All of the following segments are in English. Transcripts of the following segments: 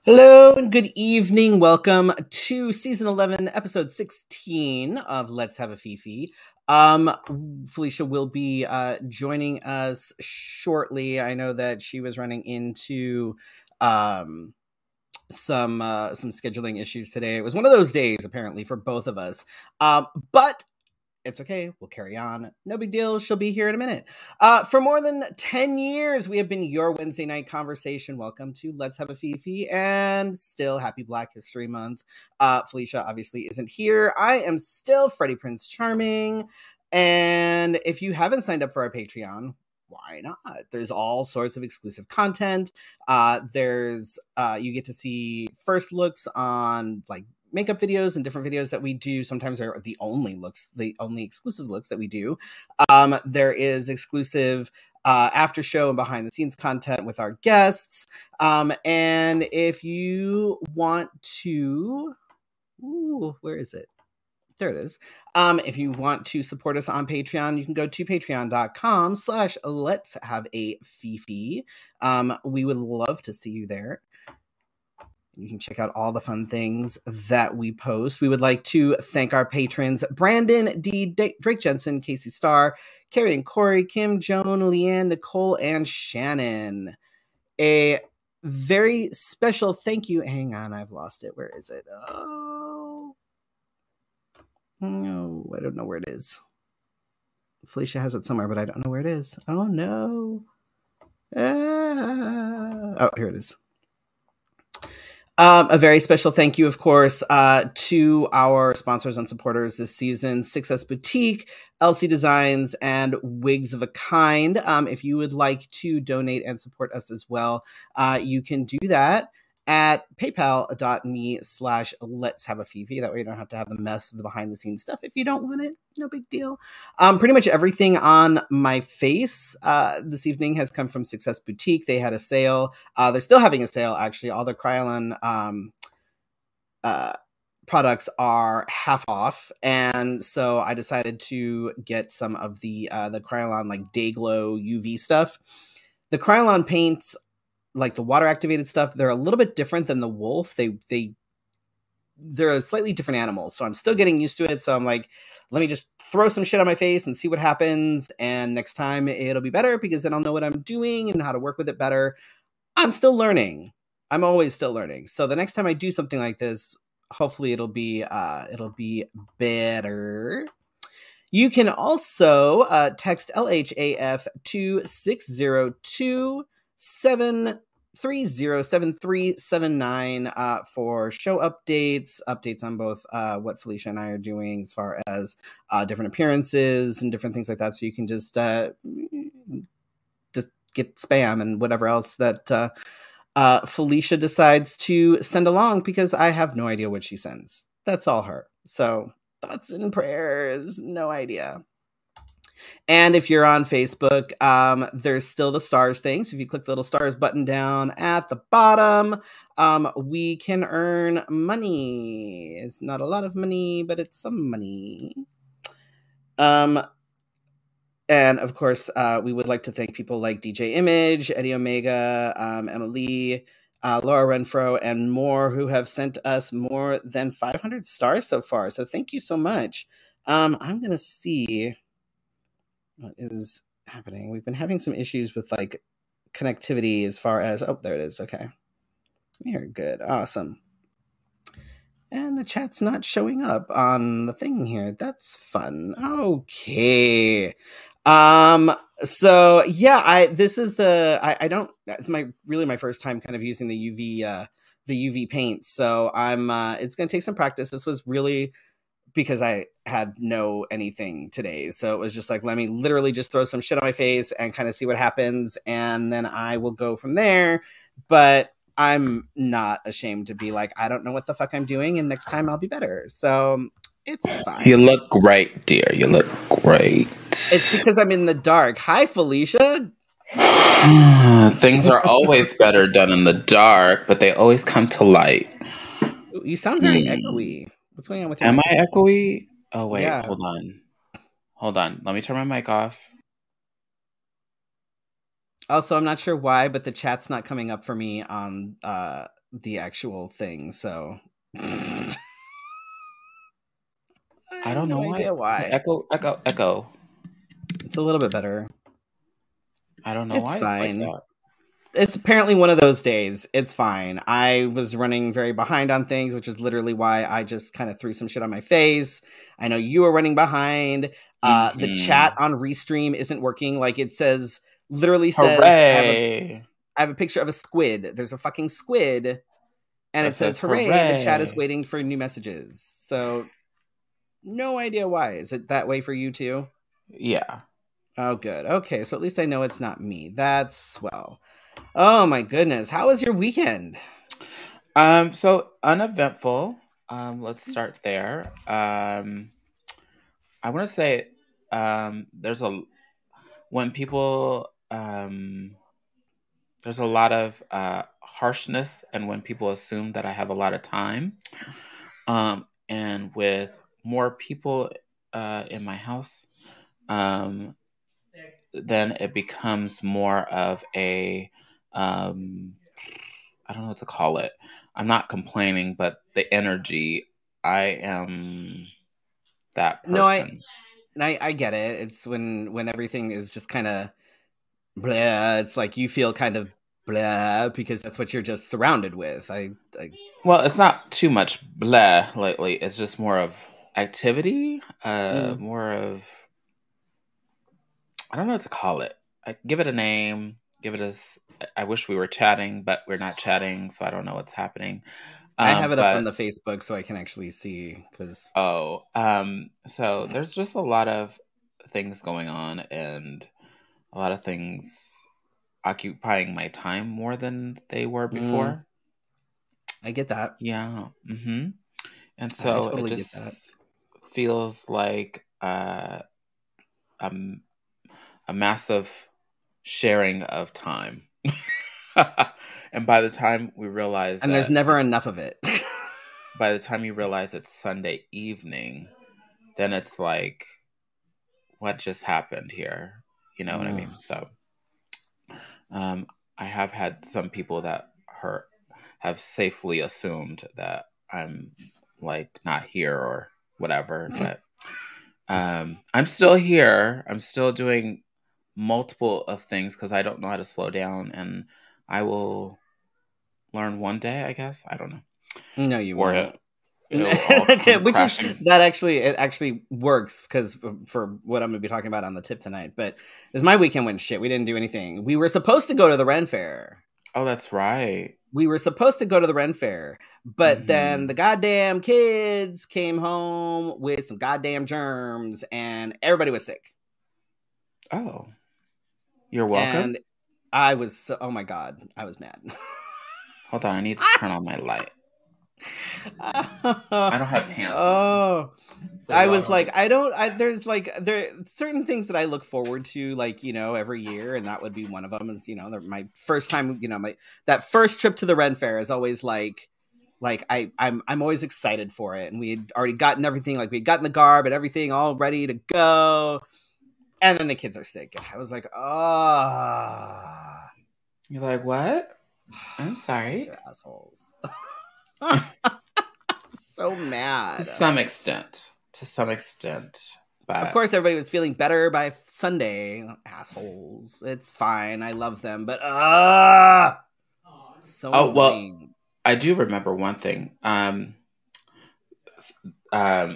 Hello and good evening. Welcome to season 11, episode 16 of Let's Have a Fefe. Felicia will be joining us shortly. I know that she was running into some scheduling issues today. It was one of those days apparently for both of us. But it's okay. We'll carry on. No big deal. She'll be here in a minute. For more than 10 years, we have been your Wednesday night conversation. Welcome to Let's Have a Fefe, and still happy Black History Month. Felicia obviously isn't here. I am still Freddie Prince Charming. And if you haven't signed up for our Patreon, why not? There's all sorts of exclusive content. You get to see first looks on like makeup videos and different videos that we do. Sometimes are the only exclusive looks that we do. There is exclusive after show and behind the scenes content with our guests. And if you want to, where is it? There it is. If you want to support us on Patreon, you can go to patreon.com/let's have a Fefe. We would love to see you there. You can check out all the fun things that we post. We would like to thank our patrons, Brandon D, Drake Jensen, Casey Starr, Carrie and Corey, Kim, Joan, Leanne, Nicole, and Shannon. A very special thank you. Hang on, I've lost it. Where is it? Oh, no, I don't know where it is. Felicia has it somewhere, but I don't know where it is. Oh, no. Oh, here it is. A very special thank you, of course, to our sponsors and supporters this season, Success Boutique, LC Designs, and Wigs of a Kind. If you would like to donate and support us as well, you can do that at paypal.me/let's have a Fefe. That way you don't have to have the mess of the behind the scenes stuff. If you don't want it, no big deal. Pretty much everything on my face this evening has come from Success Boutique. They had a sale. They're still having a sale, actually. All the Kryolan products are half off. And so I decided to get some of the Kryolan like Day Glow UV stuff. The Kryolan paints, like the water activated stuff, they're a little bit different than the wolf. They're a slightly different animal. So I'm still getting used to it. So I'm like, let me just throw some shit on my face and see what happens. And next time it'll be better because then I'll know what I'm doing and how to work with it better. I'm still learning. I'm always still learning. So the next time I do something like this, hopefully it'll be better. You can also text LHAF to 602-730-7379 for show updates on both what Felicia and I are doing as far as different appearances and different things like that. So you can just get spam and whatever else that Felicia decides to send along, because I have no idea what she sends. That's all her. So thoughts and prayers, no idea. And if you're on Facebook, there's still the stars thing. So if you click the little stars button down at the bottom, we can earn money. It's not a lot of money, but it's some money. And of course, we would like to thank people like DJ Image, Eddie Omega, Emily, Laura Renfro, and more, who have sent us more than 500 stars so far. So thank you so much. I'm going to see what is happening. We've been having some issues with like connectivity as far as, oh, there it is. Okay. We are good. Awesome. And the chat's not showing up on the thing here. That's fun. Okay. So yeah, this is it's my first time kind of using the UV paint. So it's going to take some practice. This was really because I had no anything today. So it was just like, let me literally just throw some shit on my face and kind of see what happens. And then I will go from there. But I'm not ashamed to be like, I don't know what the fuck I'm doing, and next time I'll be better. So it's fine. You look great, dear. You look great. It's because I'm in the dark. Hi, Felicia. Things are always better done in the dark, but they always come to light. You sound very echoey. What's going on with you? Am I echoey? Oh, wait. Yeah. Hold on. Let me turn my mic off. Also, I'm not sure why, but the chat's not coming up for me on the actual thing. So I I have don't no know idea why. It's an why. echo, echo, echo. It's a little bit better. I don't know It's why it's like fine. that. It's apparently one of those days. It's fine. I was running very behind on things, which is literally why I just kind of threw some shit on my face. I know you were running behind. The chat Mm-hmm. on Restream isn't working. Like it says, literally says, Hooray! I have a picture of a squid. There's a fucking squid, and That it says, says "Hooray! The chat is hooray. waiting for new messages." So no idea why. Is it that way for you too? Yeah. Oh, good. Okay, so at least I know it's not me. That's swell. Oh my goodness. How was your weekend? So uneventful. Let's start there. I want to say, there's a when people there's a lot of harshness, and when people assume that I have a lot of time, and with more people in my house, um, then it becomes more of a I don't know what to call it. I'm not complaining, but the energy, I am that No, person. I get it. It's when everything is just kind of blah. It's like you feel kind of blah because that's what you're just surrounded with. I Well, it's not too much blah lately. It's just more of activity, mm, more of, I don't know what to call it. I give it a name. Give it I wish we were chatting, but we're not chatting, so I don't know what's happening. I have it up on But the Facebook so I can actually see because so there's just a lot of things going on, and a lot of things occupying my time more than they were before. I get that. Yeah. And I so it totally get that. just feels like a, a massive sharing of time. And by the time we realize And there's that never enough of it. by the time you realize it's Sunday evening, then it's like, what just happened here? You know what I Mm, mean? So, um, I have had some people that have safely assumed that I'm like not here or whatever, but I'm still here. I'm still doing multiple of things because I don't know how to slow down, and I will learn one day, I guess. I don't know, no, you or won't. it'll all come Which is crashing. that actually it actually works because for what I'm going to be talking about on the tip tonight. But as my weekend went shit, we didn't do anything. We were supposed to go to the Ren Fair. Oh, that's right. We were supposed to go to the Ren Fair, but then the Hmm. goddamn kids came home with some goddamn germs, and everybody was sick. Oh, you're welcome. And I was oh my god, I was mad. Hold on, I need to turn on my light. I don't have pants on, Oh, so I y'all was don't like, get. there's like, there certain things that I look forward to, like, every year. And that would be one of them is, my first time, that first trip to the Ren Fair is always I'm always excited for it. And we had already gotten everything, like we had gotten the garb and everything all ready to go. And then the kids are sick. And I was like, oh, You're like, what? I'm kids sorry. are assholes. So To mad. some extent. To some extent. Of But course, everybody was feeling better by Sunday. Assholes. It's fine. I love them, but so oh well, annoying. I do remember one thing.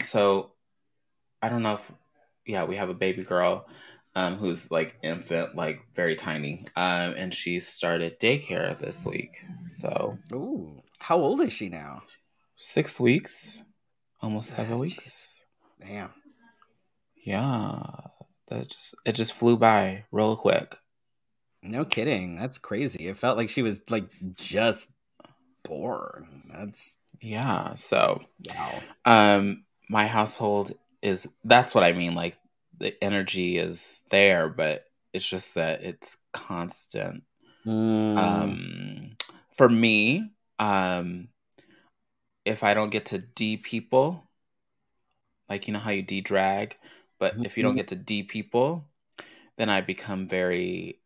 So I don't know if, yeah, we have a baby girl, who's like infant, like very tiny, and she started daycare this week. So Ooh, how old is she now? 6 weeks, almost Ah, 7 weeks. jeez, damn. Yeah, it just flew by real quick. No kidding. That's crazy. It felt like she was like just born. That's Yeah, so wow. my household that's what I mean. Like the energy is there, but it's just that it's constant. Mm, Um, for me, um, if I don't get to D people, like you know how you D drag, but if you don't mhm. get to D people, then I become very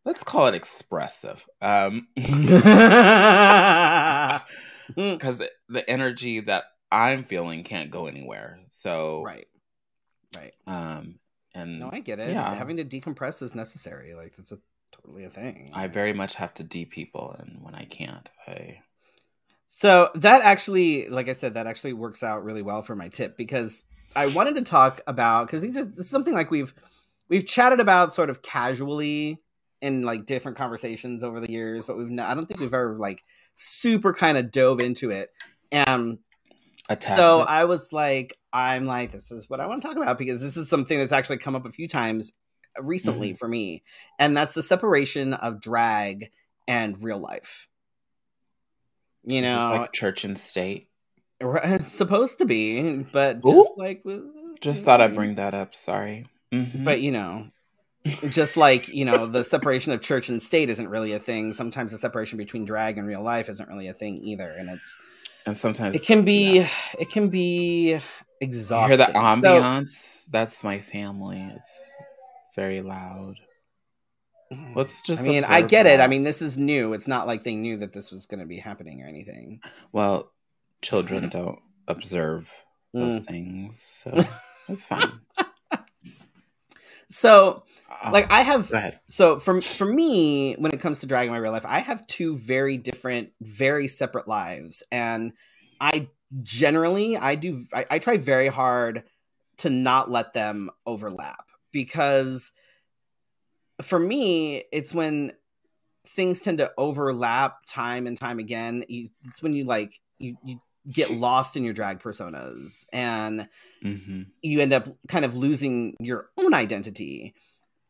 let's call it expressive. Because the energy that I'm feeling can't go anywhere. So Right. And no, I get it. yeah, Having to decompress is necessary. Like that's totally a thing. I very much have to people, and when I can't, So that actually, like I said, that actually works out really well for my tip, because I wanted to talk about, because this is something like we've chatted about sort of casually in like different conversations over the years, but I don't think we've ever like super kind of dove into it. And so I was like, this is what I want to talk about, because this is something that's actually come up a few times recently for me. And that's the separation of drag and real life. You know, is this like church and state? It's supposed to be, but just thought I'd bring that up. Sorry. But just like, the separation of church and state isn't really a thing. Sometimes the separation between drag and real life isn't really a thing either. And sometimes it can be exhausting. You hear the ambiance? That's my family. It's very loud. Let's just I get it. I mean, this is new. It's not like they knew that this was going to be happening or anything. Well, children don't observe those things, so it's fine. So, like, I have... Go ahead. So, for me, when it comes to drag in my real life, I have two very different, very separate lives. And I try very hard to not let them overlap. Because for me, it's when things tend to overlap time and time again. It's when you get lost in your drag personas, and you end up kind of losing your own identity.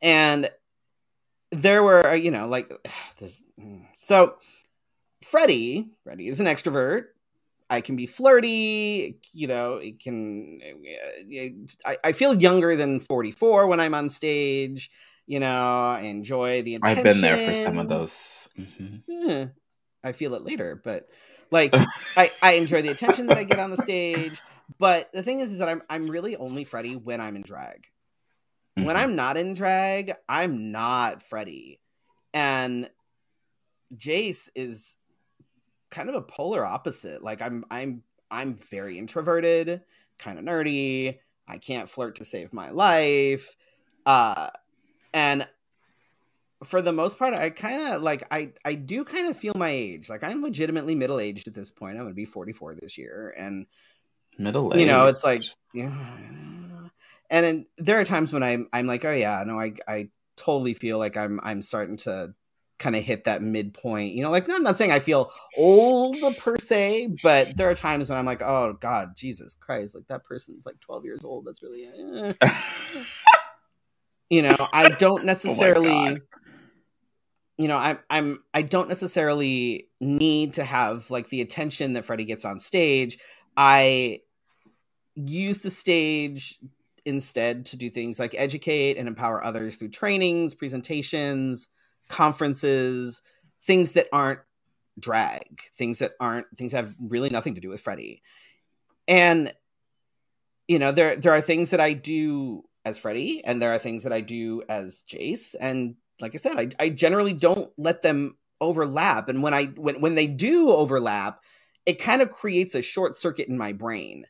And there were, so Freddie is an extrovert. I can be flirty, I feel younger than 44 when I'm on stage. I enjoy the attention. I've been there for some of those. I feel it later, but like I enjoy the attention that I get on the stage. But the thing is that I'm really only Freddie when I'm in drag. When I'm not in drag, I'm not Freddie. And Jace is kind of a polar opposite. Like I'm very introverted, kind of nerdy. I can't flirt to save my life. And for the most part, I kind of I do kind of feel my age. Like I'm legitimately middle-aged at this point. I'm going to be 44 this year. And middle-aged, it's like, and there are times when I'm like, oh yeah, no, I totally feel like I'm starting to kind of hit that midpoint. I'm not saying I feel old per se, but there are times when I'm like, oh God, Jesus Christ, like that person's like 12 years old. That's really, I don't necessarily, I don't necessarily need to have like the attention that Freddie gets on stage. I use the stage instead to do things like educate and empower others through trainings, presentations, conferences, things that aren't drag, things that have really nothing to do with Freddie. And there are things that I do as Freddie, and there are things that I do as Jace. And like I said, I generally don't let them overlap. And when they do overlap, it kind of creates a short circuit in my brain.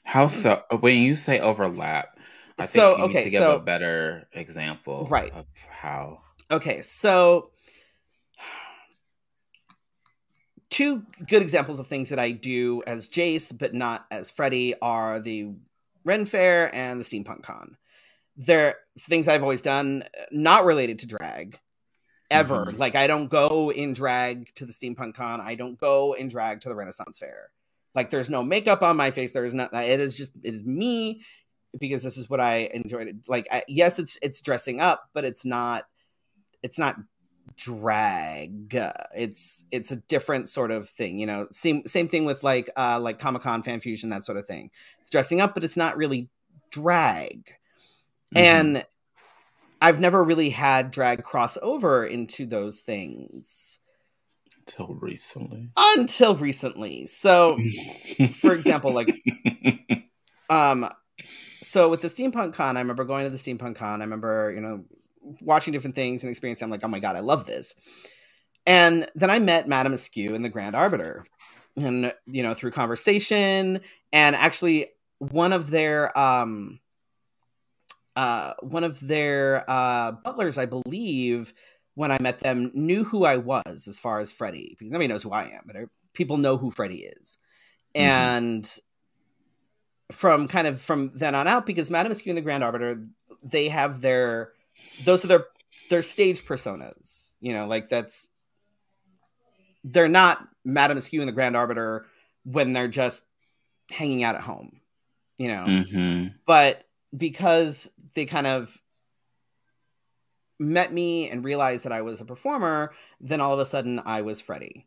How so? When you say overlap, I think you need to give a better example of how. Okay, so two good examples of things that I do as Jace, but not as Freddie, are the Ren Fair and the Steampunk Con. They're things I've always done, not related to drag, ever. Like, I don't go in drag to the Steampunk Con. I don't go in drag to the Renaissance Fair. Like, there's no makeup on my face. There's not. It is me, because this is what I enjoyed. Like, yes, it's dressing up, but it's not drag. It's a different sort of thing. Same thing with like Comic-Con, Fan Fusion, that sort of thing. It's dressing up, but it's not really drag. And I've never really had drag cross over into those things. Until recently. So, for example, like, so with the Steampunk Con, I remember going to the Steampunk Con. I remember, watching different things and experiencing. I'm like, oh my God, I love this. And then I met Madame Askew and the Grand Arbiter, and through conversation, and actually one of their butlers, I believe, when I met them, knew who I was as far as Freddie, because nobody knows who I am, but people know who Freddie is. And from then on out, because Madame Askew and the Grand Arbiter, they have those are their stage personas, they're not Madame Askew and the Grand Arbiter when they're just hanging out at home, but because they kind of met me and realized that I was a performer, then all of a sudden I was Freddie.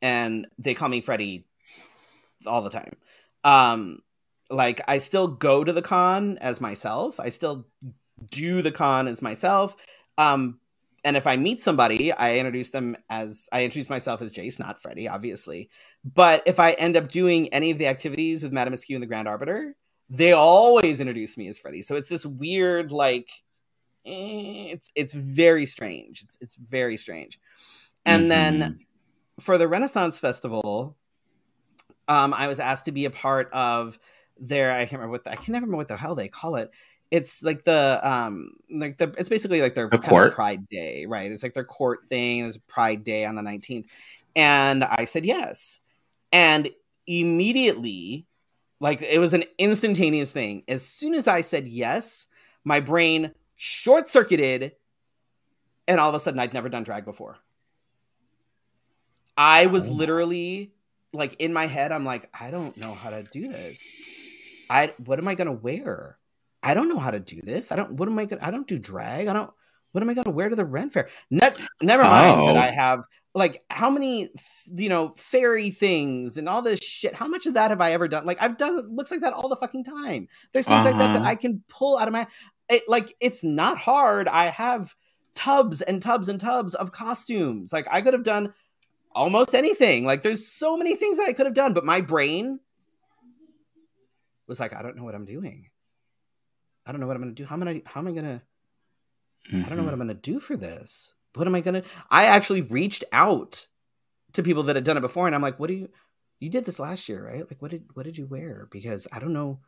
And they call me Freddie all the time. Like, I still go to the con as myself. I still do the con as myself. And if I meet somebody, I introduce myself as Jace, not Freddie, obviously. But if I end up doing any of the activities with Madame Askew and the Grand Arbiter, they always introduce me as Freddie. So it's this weird, like, it's very strange. It's very strange. And then for the Renaissance Festival, I was asked to be a part of their, I can never remember what the hell they call it. It's like it's basically like their kind of Pride Day, right? It's like their court thing. There's a Pride Day on the 19th. And I said yes. And immediately, like, it was an instantaneous thing. As soon as I said yes, my brain short-circuited, and all of a sudden I'd never done drag before. I was literally, like, in my head, I'm like, I don't know how to do this. What am I going to wear? I don't know how to do this. I don't do drag. What am I going to wear to the Ren Fair? Never mind that I have, like, how many, fairy things and all this shit. How much of that have I ever done? Like, I've done looks like that all the fucking time. There's things like that I can pull out of my, it's not hard. I have tubs and tubs and tubs of costumes. Like, I could have done almost anything. Like, there's so many things that I could have done, but my brain was like, I don't know what I'm doing. I don't know what I'm going to do. How am I going to, I don't know what I'm going to do for this. What am I going to, I actually reached out to people that had done it before. And I'm like, you did this last year, right? Like, what did you wear? Because I don't know.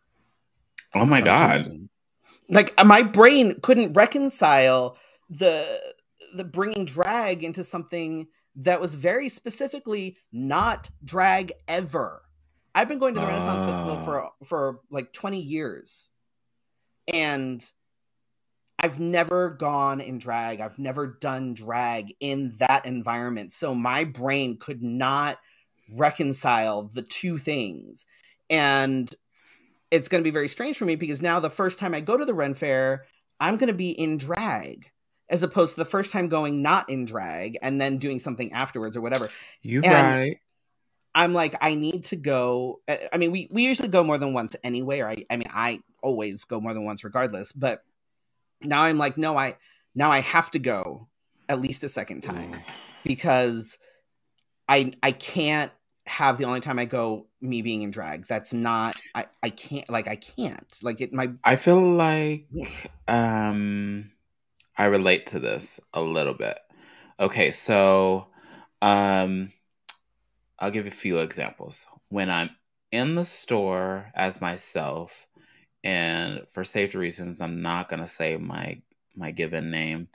Oh my God. Like, my brain couldn't reconcile the bringing drag into something that was very specifically not drag ever. I've been going to the Renaissance Festival for like 20 years. And I've never gone in drag. I've never done drag in that environment. So my brain could not reconcile the two things. And it's going to be very strange for me, because now the first time I go to the Ren Fair, I'm going to be in drag, as opposed to the first time going not in drag and then doing something afterwards or whatever. Right. I'm like, I need to go. I mean, we usually go more than once anyway. Or I always go more than once regardless. But now I'm like, no, I have to go at least a second time, because I can't have the only time I go me being in drag. That's not, I can't, like, I can't, like, I feel like, I relate to this a little bit. Okay. So, I'll give a few examples. When I'm in the store as myself, and for safety reasons, I'm not going to say my given name.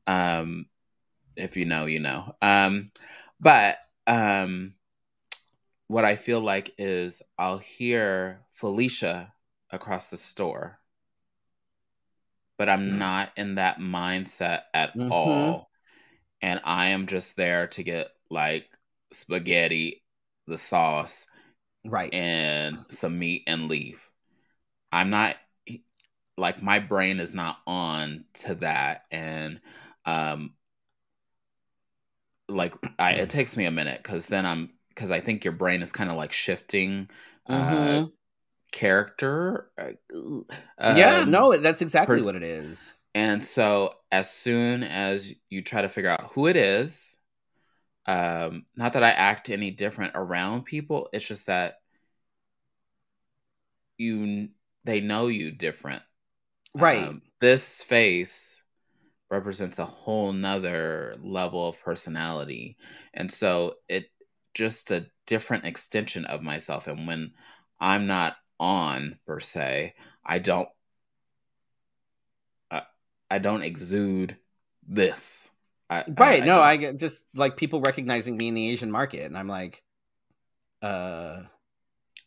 If you know, you know. But what I feel like is I'll hear Felicia across the store, but I'm not in that mindset at all. And I am just there to get, like, spaghetti, the sauce, right, and some meat, and leave. I'm not, like, my brain is not on to that. And like, it takes me a minute, because I think your brain is kind of like shifting character. Yeah, no, that's exactly what it is. And so as soon as you try to figure out who it is, not that I act any different around people, it's just that they know you different. Right. This face represents a whole nother level of personality. And so it just a different extension of myself. And when I'm not on per se, I don't I, I don't exude this. Right. I No, don't. I get just like people recognizing me in the Asian market, and I'm like, uh,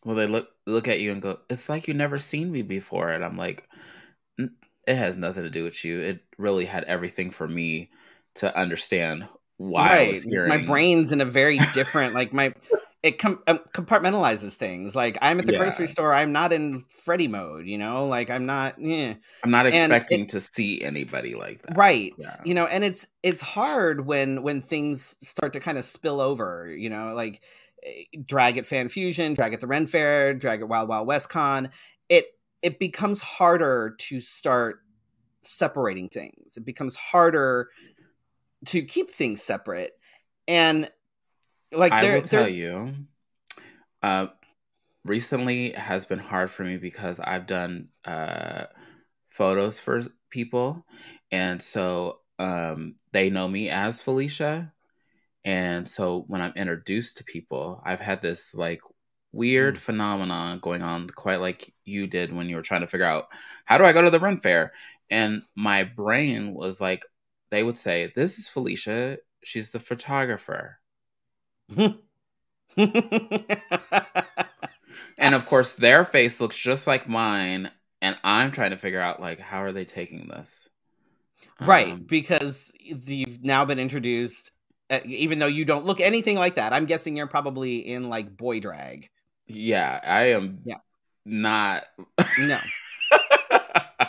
Well, they look at you and go, "It's like you never seen me before," and I'm like, It has nothing to do with you. It really had everything for me to understand why I right. was My hearing." brain's in a very different, like it compartmentalizes things. Like I'm at the grocery Yeah, store, I'm not in Freddy mode, you know, like I'm not, yeah. I'm not And expecting to see anybody like that. right, Yeah, you know, and it's hard when things start to kind of spill over, you know, like drag at Fan Fusion, drag at the Ren Fair, drag at Wild Wild West Con. It it becomes harder to start separating things. It becomes harder to keep things separate. And like I will tell there's you. Uh, Recently has been hard for me because I've done photos for people, and so they know me as Felicia. And so when I'm introduced to people, I've had this like weird mm, phenomenon going on, quite like you did when you were trying to figure out how do I go to the Ren Fair. And my brain was like, they would say, "This is Felicia. She's the photographer." And of course, their face looks just like mine, and I'm trying to figure out like how are they taking this. right, Um, because you've now been introduced, even though you don't look anything like that. I'm guessing you're probably in like boy drag. yeah, I am Yeah. not. No.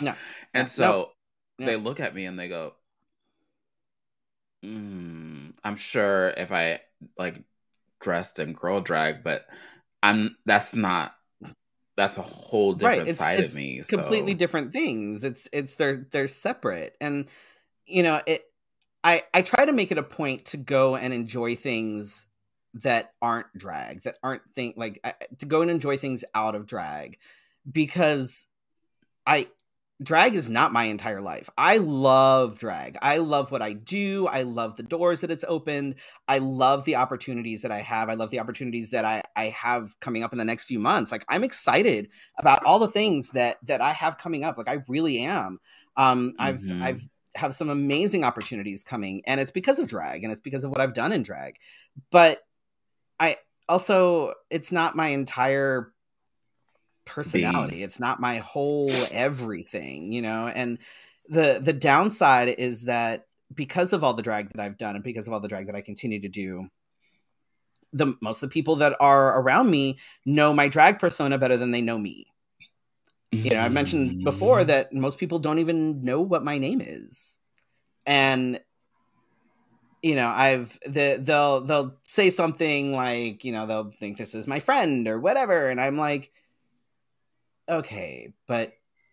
No. No. And Nope. so No. they look at me and they go, I'm sure if I like dressed in girl drag, but that's a whole Right. different It's side of it's me. completely So, different things. It's they're separate. And you know, I try to make it a point to go and enjoy things that aren't drag, that aren't to go and enjoy things out of drag, because I drag is not my entire life. I love drag. I love what I do. I love the doors that it's opened. I love the opportunities that I have. I love the opportunities that I have coming up in the next few months. Like I'm excited about all the things that I have coming up. Like I really am. I've mhm, have some amazing opportunities coming, and it's because of drag, and it's because of what I've done in drag. But I also, it's not my entire being personality. It's not my whole everything, you know? And the downside is that because of all the drag that I've done and because of all the drag that I continue to do, the most of the people that are around me know my drag persona better than they know me. You know, I've mentioned before Mhm. that most people don't even know what my name is. And you know, they'll say something like, you know, they'll think this is my friend or whatever, and I'm like, okay, but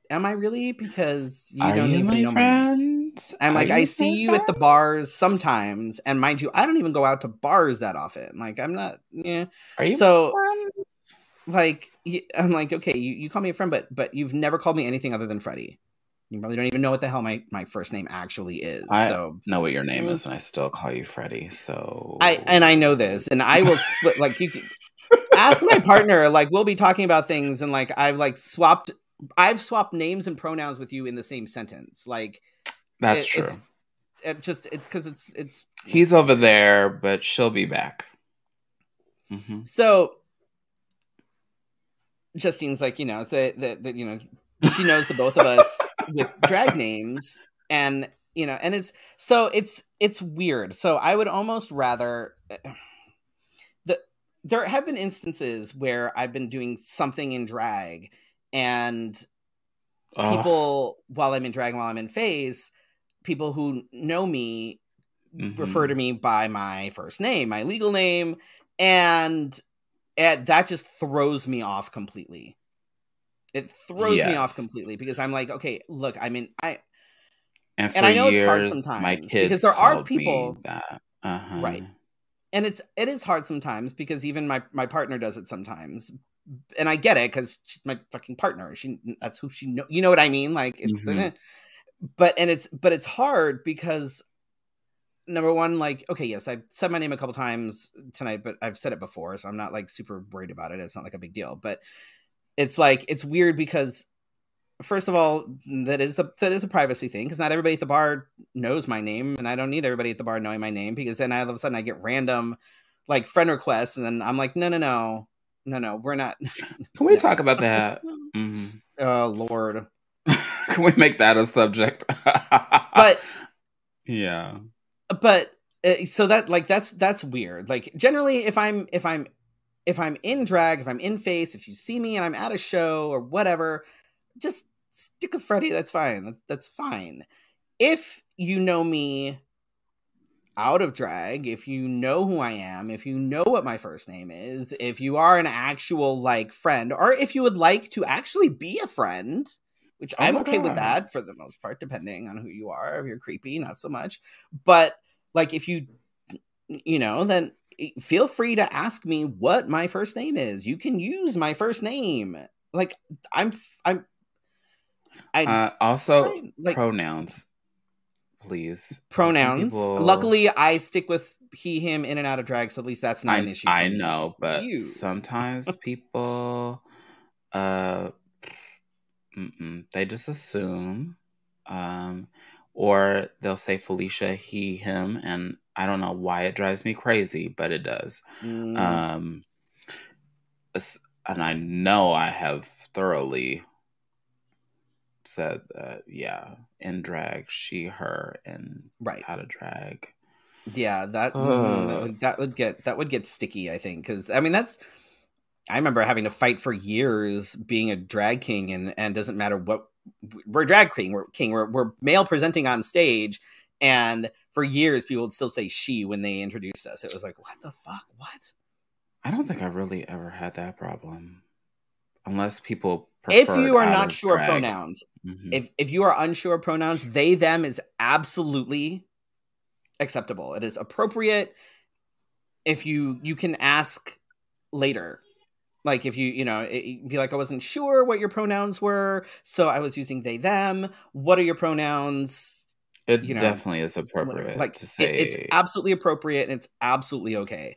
am I really? Because you Are don't you even my know my name. friend? I'm Are like, I you see my you at the friend? bars sometimes, and mind you, I don't even go out to bars that often. Like, I'm not, yeah. Are you So, my friend? like, I'm like, okay, you call me a friend, but you've never called me anything other than Freddie. You probably don't even know what the hell my first name actually is. I So, know what your name mm, is, and I still call you Freddie. I know So this, and I will like you could ask my partner. Like, we'll be talking about things, and like I've swapped names and pronouns with you in the same sentence. Like, that's it, true. it's it's because it's He's over there, but she'll be back. Hmm. so Justine's like, you know, it's that you know, she knows the both of us with drag names, and you know, and it's weird. So I would almost rather the there have been instances where I've been doing something in drag, and Oh, people, while I'm in drag, while I'm in phase, people who know me refer to hmm. me by my first name, my legal name, and that just throws me off completely. It throws me off Yes. completely because I'm like, okay, look, I mean, And and for I know it's hard years, my sometimes because kids there are called me people, that. Uh huh. right? And it is hard sometimes because even my partner does it sometimes, and I get it because she's my fucking partner. That's who she know. You know what I mean? Like it's, Hmm. But it's hard because number one, like, okay, yes, I've said my name a couple times tonight, but I've said it before, so I'm not like super worried about it. It's not like a big deal. But it's like it's weird because first of all, that is a privacy thing because not everybody at the bar knows my name, and I don't need everybody at the bar knowing my name because then all of a sudden I get random like friend requests, and then I'm like, no, no, no, no, no, we're not. Can we No. talk about that? Oh Lord. Can we make that a subject? But yeah. but so that like that's weird. Like generally, if I'm in drag, if I'm in face, if you see me and I'm at a show or whatever, just stick with Freddie. That's fine. That's fine. If you know me out of drag, if you know who I am, if you know what my first name is, if you are an actual like friend, or if you would like to actually be a friend, which Oh I'm my okay with God. that for the most part, depending on who you are. If you're creepy, not so much. But like if then feel free to ask me what my first name is. You can use my first name. Like I'm I Also, fine. Like pronouns, please. Some pronouns. people, Luckily, I stick with he, him, in and out of drag, so at least that's not an issue for I me. know, but You. sometimes people, uh, they just assume, um, or they'll say Felicia, he, him, and I don't know why it drives me crazy, but it does. Mm, Um, and I know I have thoroughly said that, yeah, in drag, she, her, and right. out of drag. Yeah, that Uh, that would get sticky, I think, because I mean I remember having to fight for years being a drag king, and doesn't matter what we're drag king, we're male presenting on stage, and for years people would still say she when they introduced us. It was like, what the fuck, what? I don't think I really ever had that problem, unless people If preferred you are out not of sure drag. pronouns, Hmm. if you are unsure pronouns, they them is absolutely acceptable. It is appropriate. If you can ask later, like if be like, I wasn't sure what your pronouns were, so I was using they them. What are your pronouns? you It know definitely is Whatever. appropriate Like to it's say. absolutely appropriate and it's absolutely okay.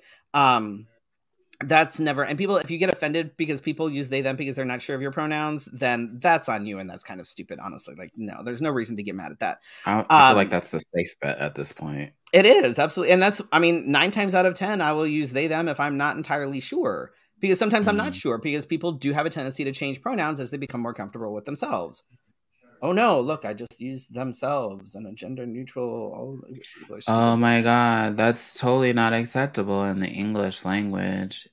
That's never, and people, if you get offended because people use they them because they're not sure of your pronouns, then that's on you, and that's kind of stupid, honestly. Like, no, there's no reason to get mad at that. I feel like that's the safe bet at this point. It is absolutely, and that's, I mean, 9 times out of 10, I will use they them if I'm not entirely sure, because sometimes I'm not Mm. sure, because people do have a tendency to change pronouns as they become more comfortable with themselves. Oh no, look, I just used themselves and a gender neutral. All people are Oh stupid. my God, that's totally not acceptable in the English language.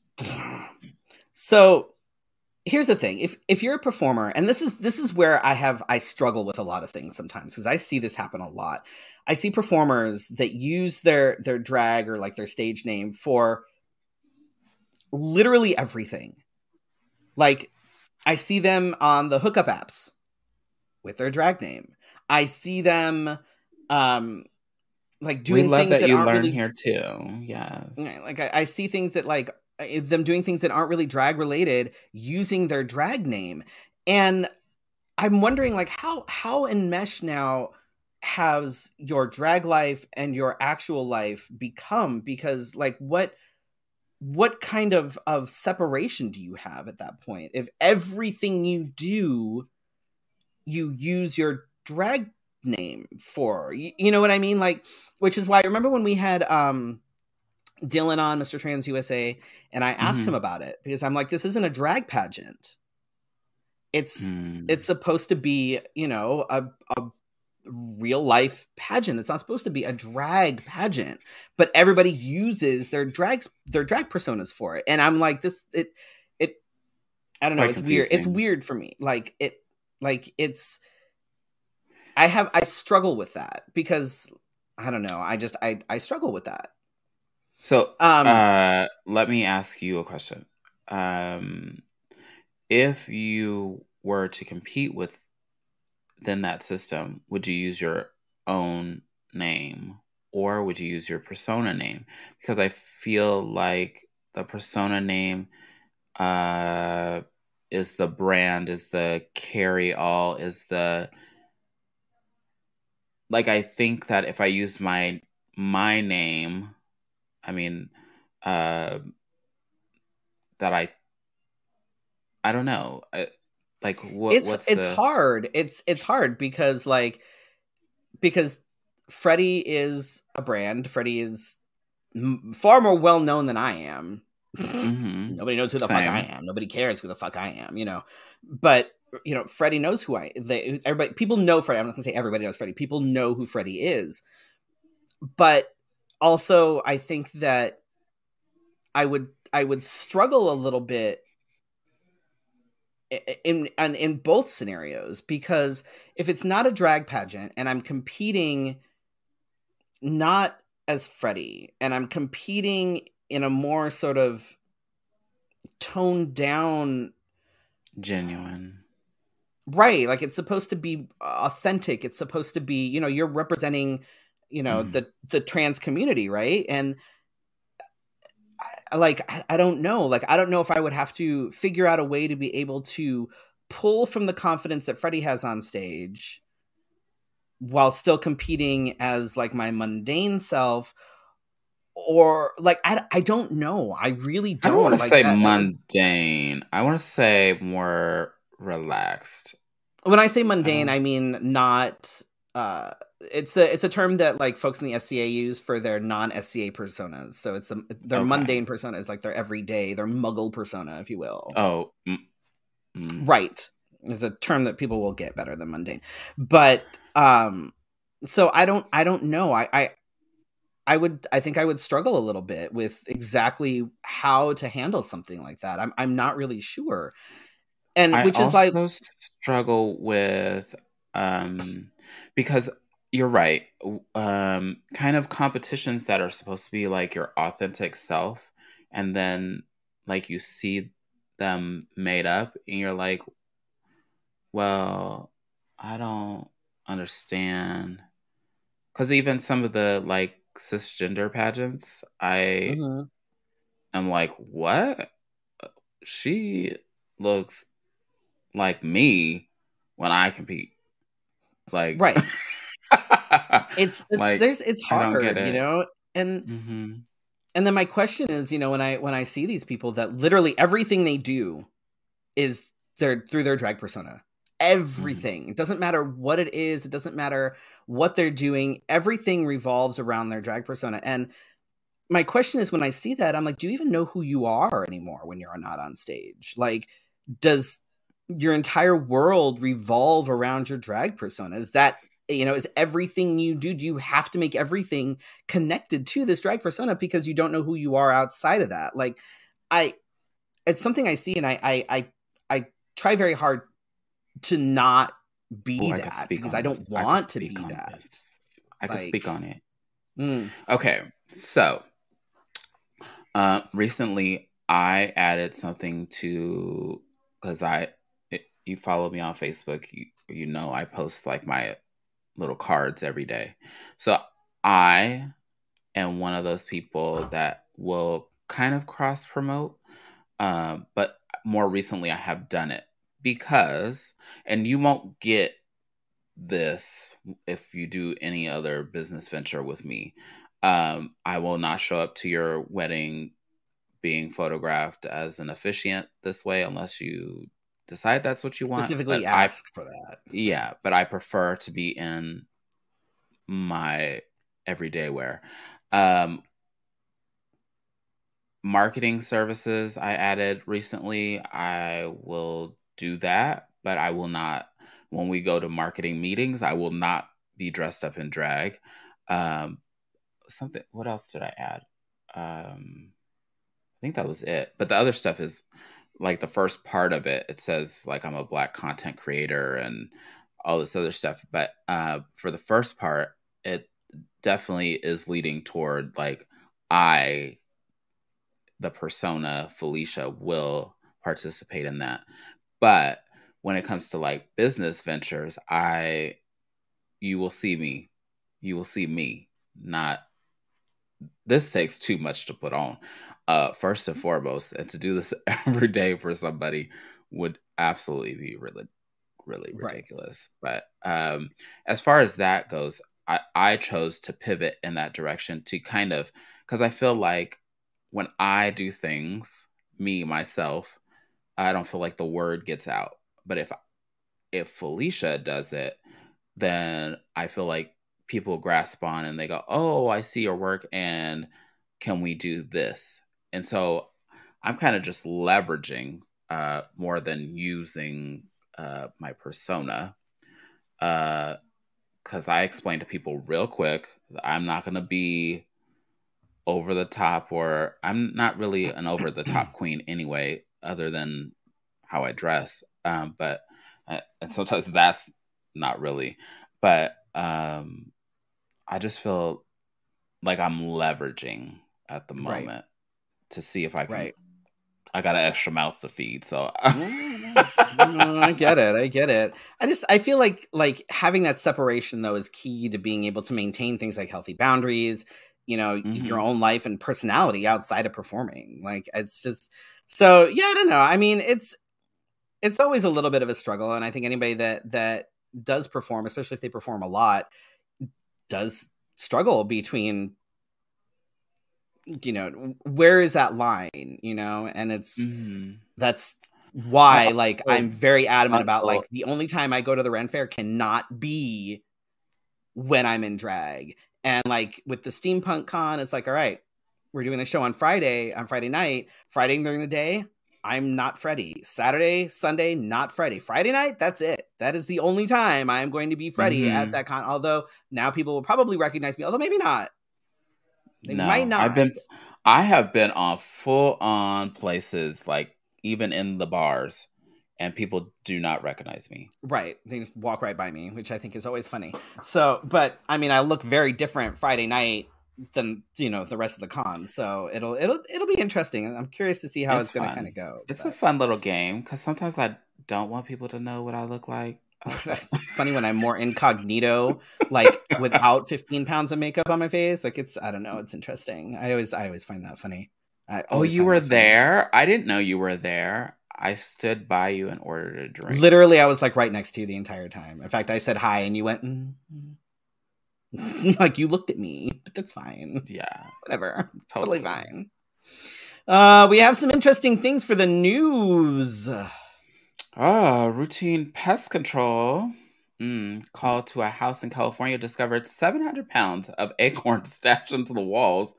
So here's the thing: if you're a performer, and this is where I struggle with a lot of things sometimes, because I see this happen a lot. I see performers that use their drag or like their stage name for literally everything. Like, I see them on the hookup apps with their drag name. I see them um like We doing love things that that you aren't learn really, here too. Yes. like I see things that like them doing things that aren't really drag related using their drag name. And I'm wondering, like, how enmeshed now has your drag life and your actual life become? Because like what kind of separation do you have at that point if everything you do you use your drag name for? You know what I mean? Like, which is why I remember when we had Dylan on Mr. Trans USA, and I asked him Hmm. about it, because I'm like, this isn't a drag pageant. It's Mm. it's supposed to be, a real life pageant. It's not supposed to be a drag pageant, but everybody uses their drag personas for it. And I'm like, it I don't know, Quite it's weird. It's confusing. weird for me. It's I struggle with that, because I don't know. I struggle with that. So, Um let me ask you a question. Um, if you were to compete within that system, would you use your own name or would you use your persona name? Because I feel like the persona name uh, is the brand, is the carry all, is the like I think that if I used my name, I mean, uh, that I don't know. Like what's It's the hard. It's hard because because Freddie is a brand. Freddie is far more well known than I am. Nobody knows who the fuck I same? am. Nobody cares who the fuck I am, But Freddie knows who everybody people know Freddie. I'm not gonna say everybody knows Freddie. People know who Freddie is. But also I think that I would struggle a little bit in both scenarios, because if it's not a drag pageant and I'm competing not as Freddie, and I'm competing in a more sort of toned down, Genuine. right, like it's supposed to be authentic, it's supposed to be, you're representing, Hmm. the trans community, right? And I don't know, like I don't know if I would have to figure out a way to be able to pull from the confidence that Freddie has on stage while still competing as like my mundane self, or like I don't know, I really I don't want don't, to like say that would. mundane. I want to say more relaxed. When I say I mundane, don't. I mean not it's a term that like folks in the SCA use for their non-SCA personas. So it's their Okay. mundane persona is like their everyday, their muggle persona, if you will. Oh. Mm. Right. Is a term that people will get better than mundane. But so I don't know. I think I would struggle a little bit with exactly how to handle something like that. I'm not really sure. And I which is like, also struggle with because you're right. Kind of competitions that are supposed to be like your authentic self, and then like you see them made up, and you're like, well, I don't understand. Because even some of the like cisgender pageants, I mhm, am like, what? She looks like me when I compete. Like, right. It's like there's it's I don't get hard, it. and Hmm. and then my question is, when I see these people that literally everything they do is through their drag persona. Hmm. Everything. It doesn't matter what it is, it doesn't matter what they're doing. Everything revolves around their drag persona. And my question is, when I see that, I'm like, do you even know who you are anymore when you're not on stage? Like, does your entire world revolve around your drag persona? Is that, is everything you do you have to make everything connected to this drag persona because you don't know who you are outside of that? Like, I, it's something I see, and I try very hard to not Oh, be I could that speak because on I this. don't I could want to speak be on that. this. I could speak Like, on it. mm, Okay, so recently I added something to because you follow me on Facebook. You know I post like my little cards every day. So I am one of those people that will kind of cross promote. But more recently, I have done it because, and you won't get this if you do any other business venture with me. I will not show up to your wedding being photographed as an officiant this way unless you decide that's what you want. specifically ask for that. Yeah, but I prefer to be in my everyday wear. Um, Marketing services I added recently, I will do that, but I will not, when we go to marketing meetings, I will not be dressed up in drag. Um, what else did I add? I think that was it. But the other stuff is like the first part of it. It says like I'm a black content creator and all this other stuff. But for the first part, it definitely is leading toward like I, the persona Felicia, will participate in that. But when it comes to like business ventures, you will see me. You will see me, not this takes too much to put on. First and foremost, and to do this every day for somebody would absolutely be really, really Right. ridiculous. But as far as that goes, I chose to pivot in that direction to kind of, because I feel like when I do things, me myself, I don't feel like the word gets out. But if Felicia does it, then I feel like people grasp on and they go, "Oh, I see your work, and can we do this?" And so I'm kind of just leveraging more than using my persona. Because I explain to people real quick, I'm not going to be over the top, or I'm not really an over the top queen anyway, other than how I dress. But and sometimes that's not really. But I just feel like I'm leveraging at the Right. moment to see if I can. Right. I got an extra mouth to feed, so No, I get it. I get it. I feel like having that separation though is key to being able to maintain things like healthy boundaries, your Mhm. own life and personality outside of performing. Like it's just so yeah, I don't know. I mean, it's always a little bit of a struggle, and I think anybody that does perform, especially if they perform a lot, does struggle between where is that line, and Mhm. that's I why like also I'm very adamant about bundle. like the only time I go to the Ren Fair cannot be when I'm in drag. And like with the steampunk con, it's like, all right, we're doing the show on Friday night, Friday during the day, I'm not Freddie. Saturday, Sunday, not Freddie. Friday night, that's it. That is the only time I'm going to be Freddie at Mhm. that con. Although now people will probably recognize me, although maybe not. They might No, not. I have been on full on places, like even in the bars, and people do not recognize me. Right. They just walk right by me, which I think is always funny. So, but I mean, I look very different Friday night than, the rest of the con. So it'll be interesting. I'm curious to see how It's it's going to kind fun. of go. It's a But fun little game because sometimes I don't want people to know what I look like outside. it's funny when I'm more incognito, like without 15 pounds of makeup on my face. Like I don't know. It's interesting. I always find that funny. I Oh, always you find were that funny. there? I didn't know you were there. I stood by you and ordered a drink. Literally, I was like right next to you the entire time. In fact, I said hi and you went, like you looked at me, but that's fine. Yeah, Whatever. Totally totally. fine. We have some interesting things for the news. Oh, routine pest control. Call to a house in California discovered 700 pounds of acorns stashed into the walls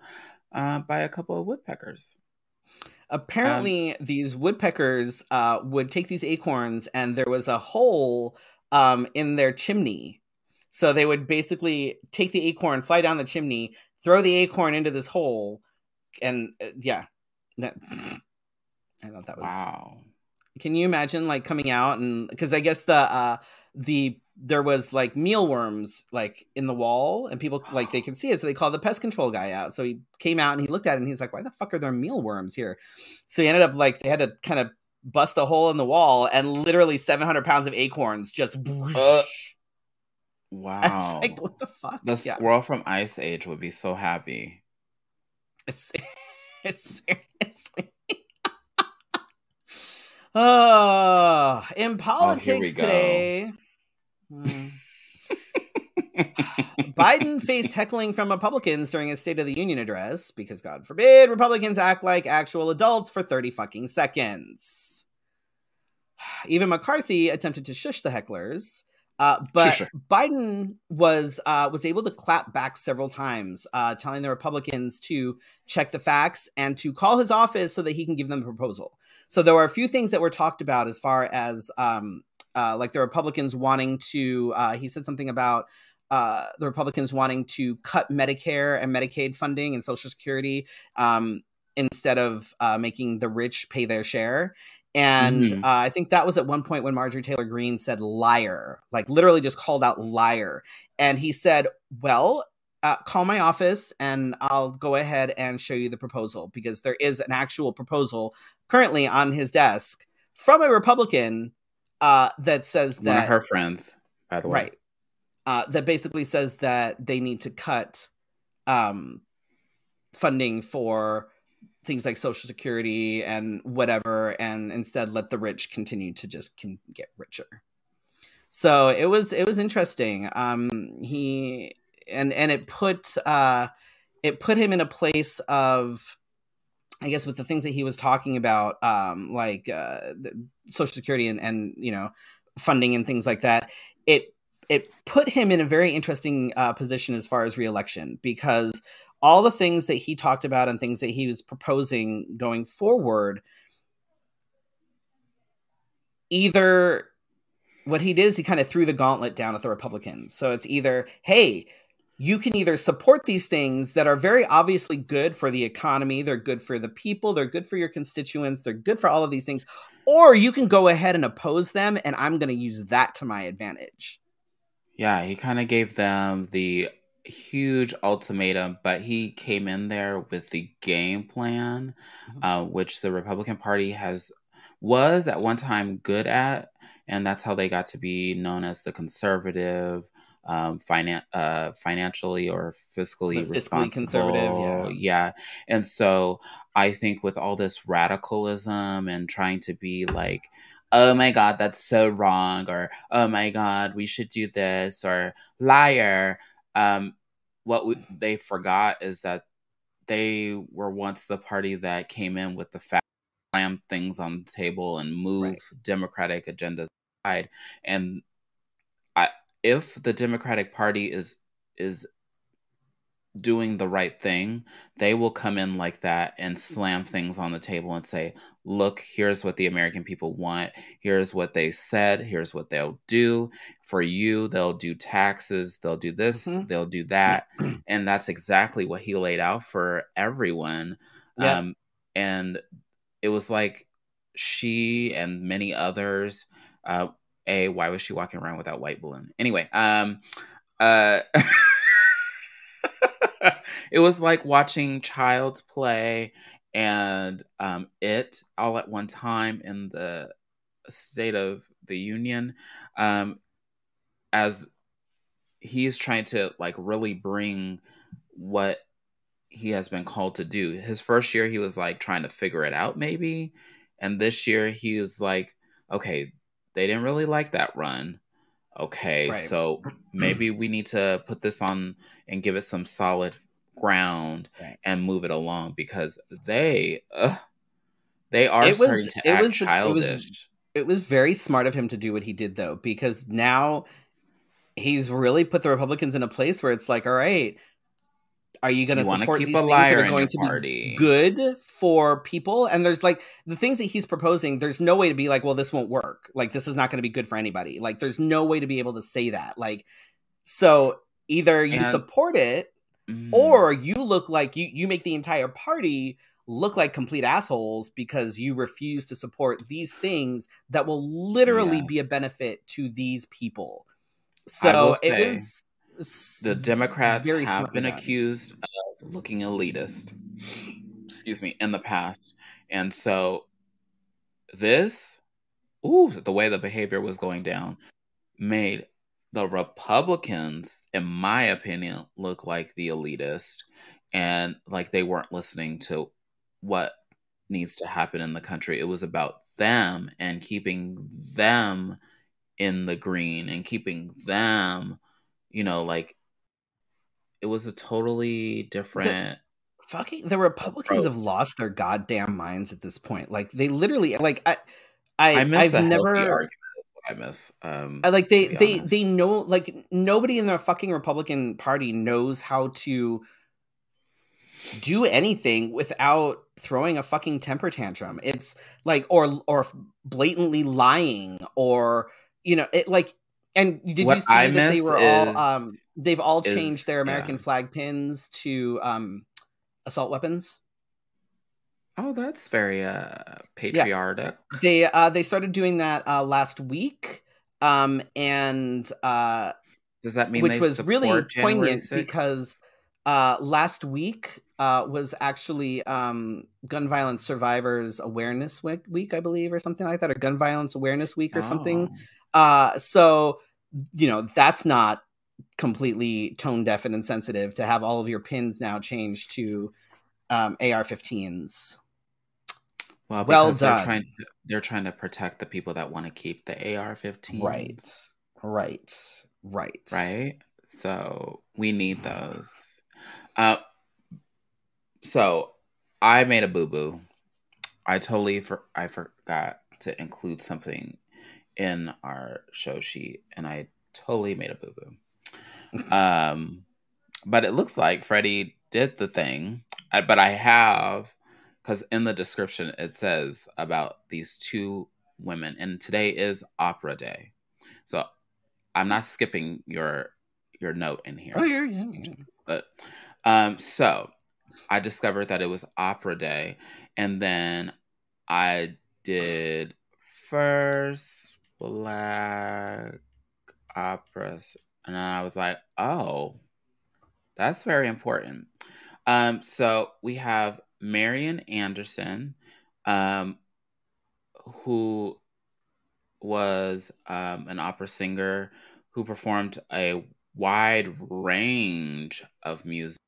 by a couple of woodpeckers. Um, Apparently, these woodpeckers would take these acorns, and there was a hole in their chimney. So they would basically take the acorn, fly down the chimney, throw the acorn into this hole, and yeah, I thought that was. wow. Can you imagine like coming out and because I guess there was like mealworms like in the wall and people like they could see it, so they called the pest control guy out. So he came out and he looked at it and he's like, "Why the fuck are there mealworms here?" So he ended up like they had to kind of bust a hole in the wall and literally 700 pounds of acorns just. Uh, It's like wow. what the fuck? The Yeah, squirrel from Ice Age would be so happy. it's it's seriously. Oh, in Oh, here we politics go. today. Biden faced heckling from Republicans during his State of the Union address because, God forbid, Republicans act like actual adults for 30 fucking seconds. Even McCarthy attempted to shush the hecklers, but Sure. Biden was able to clap back several times, telling the Republicans to check the facts and to call his office so that he can give them a proposal. So there were a few things that were talked about as far as like the Republicans wanting to. He said something about the Republicans wanting to cut Medicare and Medicaid funding and Social Security instead of making the rich pay their share. And Hmm. I think that was at one point when Marjorie Taylor Greene said liar, like literally just called out liar. And he said, well, call my office and I'll go ahead and show you the proposal because there is an actual proposal currently on his desk from a Republican that says One of that, her friends, by the way. right, that basically says that they need to cut um, funding for things like Social Security and whatever, and instead let the rich continue to just get richer. So it was interesting. He and it put him in a place of, I guess, with the things that he was talking about, like Social Security and funding and things like that. It put him in a very interesting position as far as reelection, because all the things that he talked about and things that he was proposing going forward, either what he did is he kind of threw the gauntlet down at the Republicans. So it's either, hey, you can either support these things that are very obviously good for the economy, they're good for the people, they're good for your constituents, they're good for all of these things, or you can go ahead and oppose them, and I'm going to use that to my advantage. Yeah, he kind of gave them the huge ultimatum, but he came in there with the game plan, which the Republican Party was at one time good at, and that's how they got to be known as the conservative, financially or fiscally Fiscally conservative, responsible. Yeah, and so I think with all this radicalism and trying to be like, oh my God, that's so wrong, or oh my God, we should do this, or liar. They forgot is that they were once the party that came in with the slam things on the table and move Democratic agendas aside. And if the Democratic Party is doing the right thing, they will come in like that and slam things on the table and say, look, here's what the American people want. Here's what they said. Here's what they'll do for you. They'll do taxes. They'll do this. They'll do that. And that's exactly what he laid out for everyone. And it was like she and many others, why was she walking around with that white balloon? Anyway, it was like watching Child's Play and It all at one time in the State of the Union, as he's trying to like really bring what he has been called to do. His first year, he was like trying to figure it out, maybe. And this year, he is like, okay, they didn't really like that run. Okay, so maybe we need to put this on and give it some solid ground and move it along, because they are starting to act childish. It was very smart of him to do what he did, though, because now he's really put the Republicans in a place where it's like, all right, are you going to support these things that are going to be good for people? And there's like the things that he's proposing, there's no way to be like, well, this won't work. Like, this is not going to be good for anybody. Like, there's no way to be able to say that. Like, so either you support it or you look like you make the entire party look like complete assholes because you refuse to support these things that will literally be a benefit to these people. So it was... The Democrats have been accused of looking elitist, in the past. And so the way the behavior was going down made the Republicans, in my opinion, look like the elitist, and like they weren't listening to what needs to happen in the country. It was about them and keeping them in the green and keeping them, like it was a totally different. The Republicans have lost their goddamn minds at this point. Like they literally, like I've never argument. Is what I miss. Like they know, like nobody in the fucking Republican Party knows how to do anything without throwing a fucking temper tantrum. It's like or blatantly lying, or it like. And did you see that they were all they've all changed their American flag pins to assault weapons? Oh, that's very patriotic. Yeah. They started doing that last week, and does that mean which was really poignant because last week was actually Gun Violence Survivors Awareness Week, I believe, or something like that, or Gun Violence Awareness Week or something. So, that's not completely tone deaf and insensitive to have all of your pins now changed to AR-15s. Well done. They're trying to protect the people that want to keep the AR-15s. Right. Right. So we need those. Uh, so I made a boo boo. I forgot to include something in our show sheet, and I totally made a boo boo. But it looks like Freddie did the thing. But I have, because in the description it says about these two women, and today is Opera Day, so I'm not skipping your note in Oh, here. yeah. But so I discovered that it was Opera Day, and then I did first black operas, and then I was like, oh, that's very important. So we have Marian Anderson, um, who was an opera singer who performed a wide range of music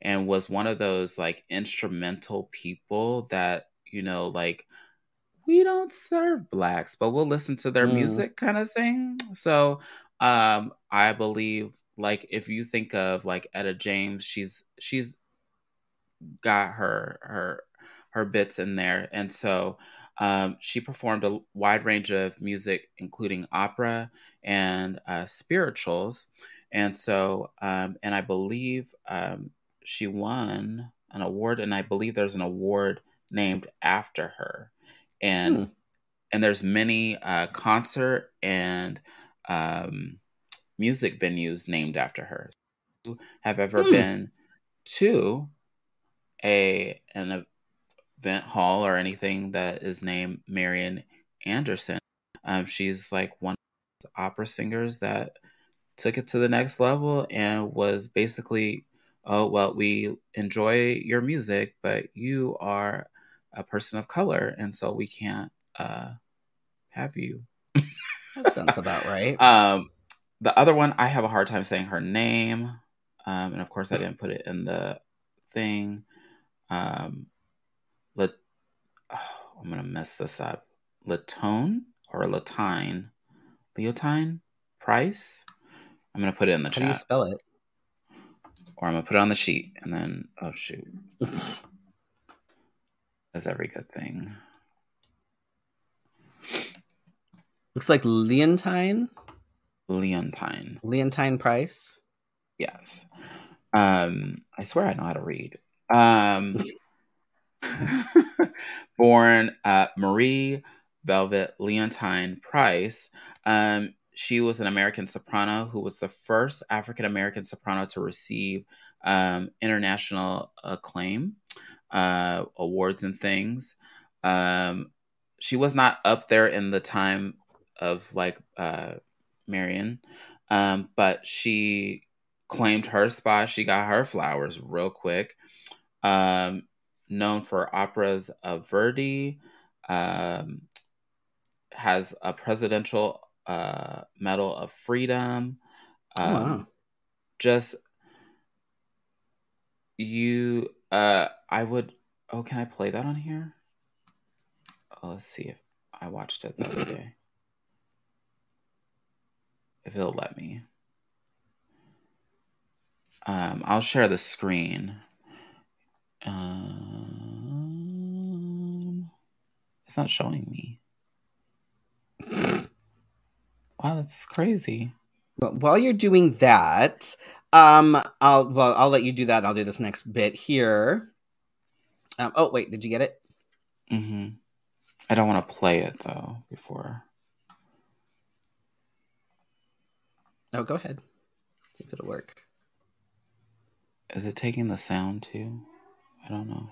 and was one of those like instrumental people that, like, we don't serve blacks, but we'll listen to their Mm. music kind of thing. So I believe, like, if you think of like Etta James, she's got her bits in there, and so she performed a wide range of music, including opera and spirituals, and so and I believe she won an award, and I believe there's an award named after her, and Hmm. there's many concert and um, music venues named after her. Have ever Hmm. been to an event hall or anything that is named Marian Anderson? She's like one of the opera singers that took it to the next level and was basically, oh, well, we enjoy your music, but you are a person of color, and so we can't have you. That sounds about right. The other one, I have a hard time saying her name. And of course, I didn't put it in the thing. Um, Le- oh, I'm going to mess this up. Latone or Latine? Leotine Price? I'm going to put it in the How do you chat. spell it? Or I'm going to put it on the sheet. And then, oh, shoot. That's every good thing. Looks like Leontine. Leontine. Leontine Price. Yes. I swear I know how to read. Um, born Marie Velvet Leontine Price. She was an American soprano who was the first African American soprano to receive international acclaim, awards, and things. She was not up there in the time of like Marion, but she claimed her spot. She got her flowers real quick. Um, Known for operas of Verdi, um, has a presidential Medal of Freedom. Oh, wow. Just you, I would. Oh, can I play that on here? Oh, let's see if I watched it the other day. If it'll let me. I'll share the screen. It's not showing me. Wow, that's crazy. Well, while you're doing that, I'll let you do that. And I'll do this next bit here. Oh wait, did you get it? Mm-hmm. I don't want to play it though before. Oh, go ahead. See if it'll work. Is it taking the sound too? I don't know.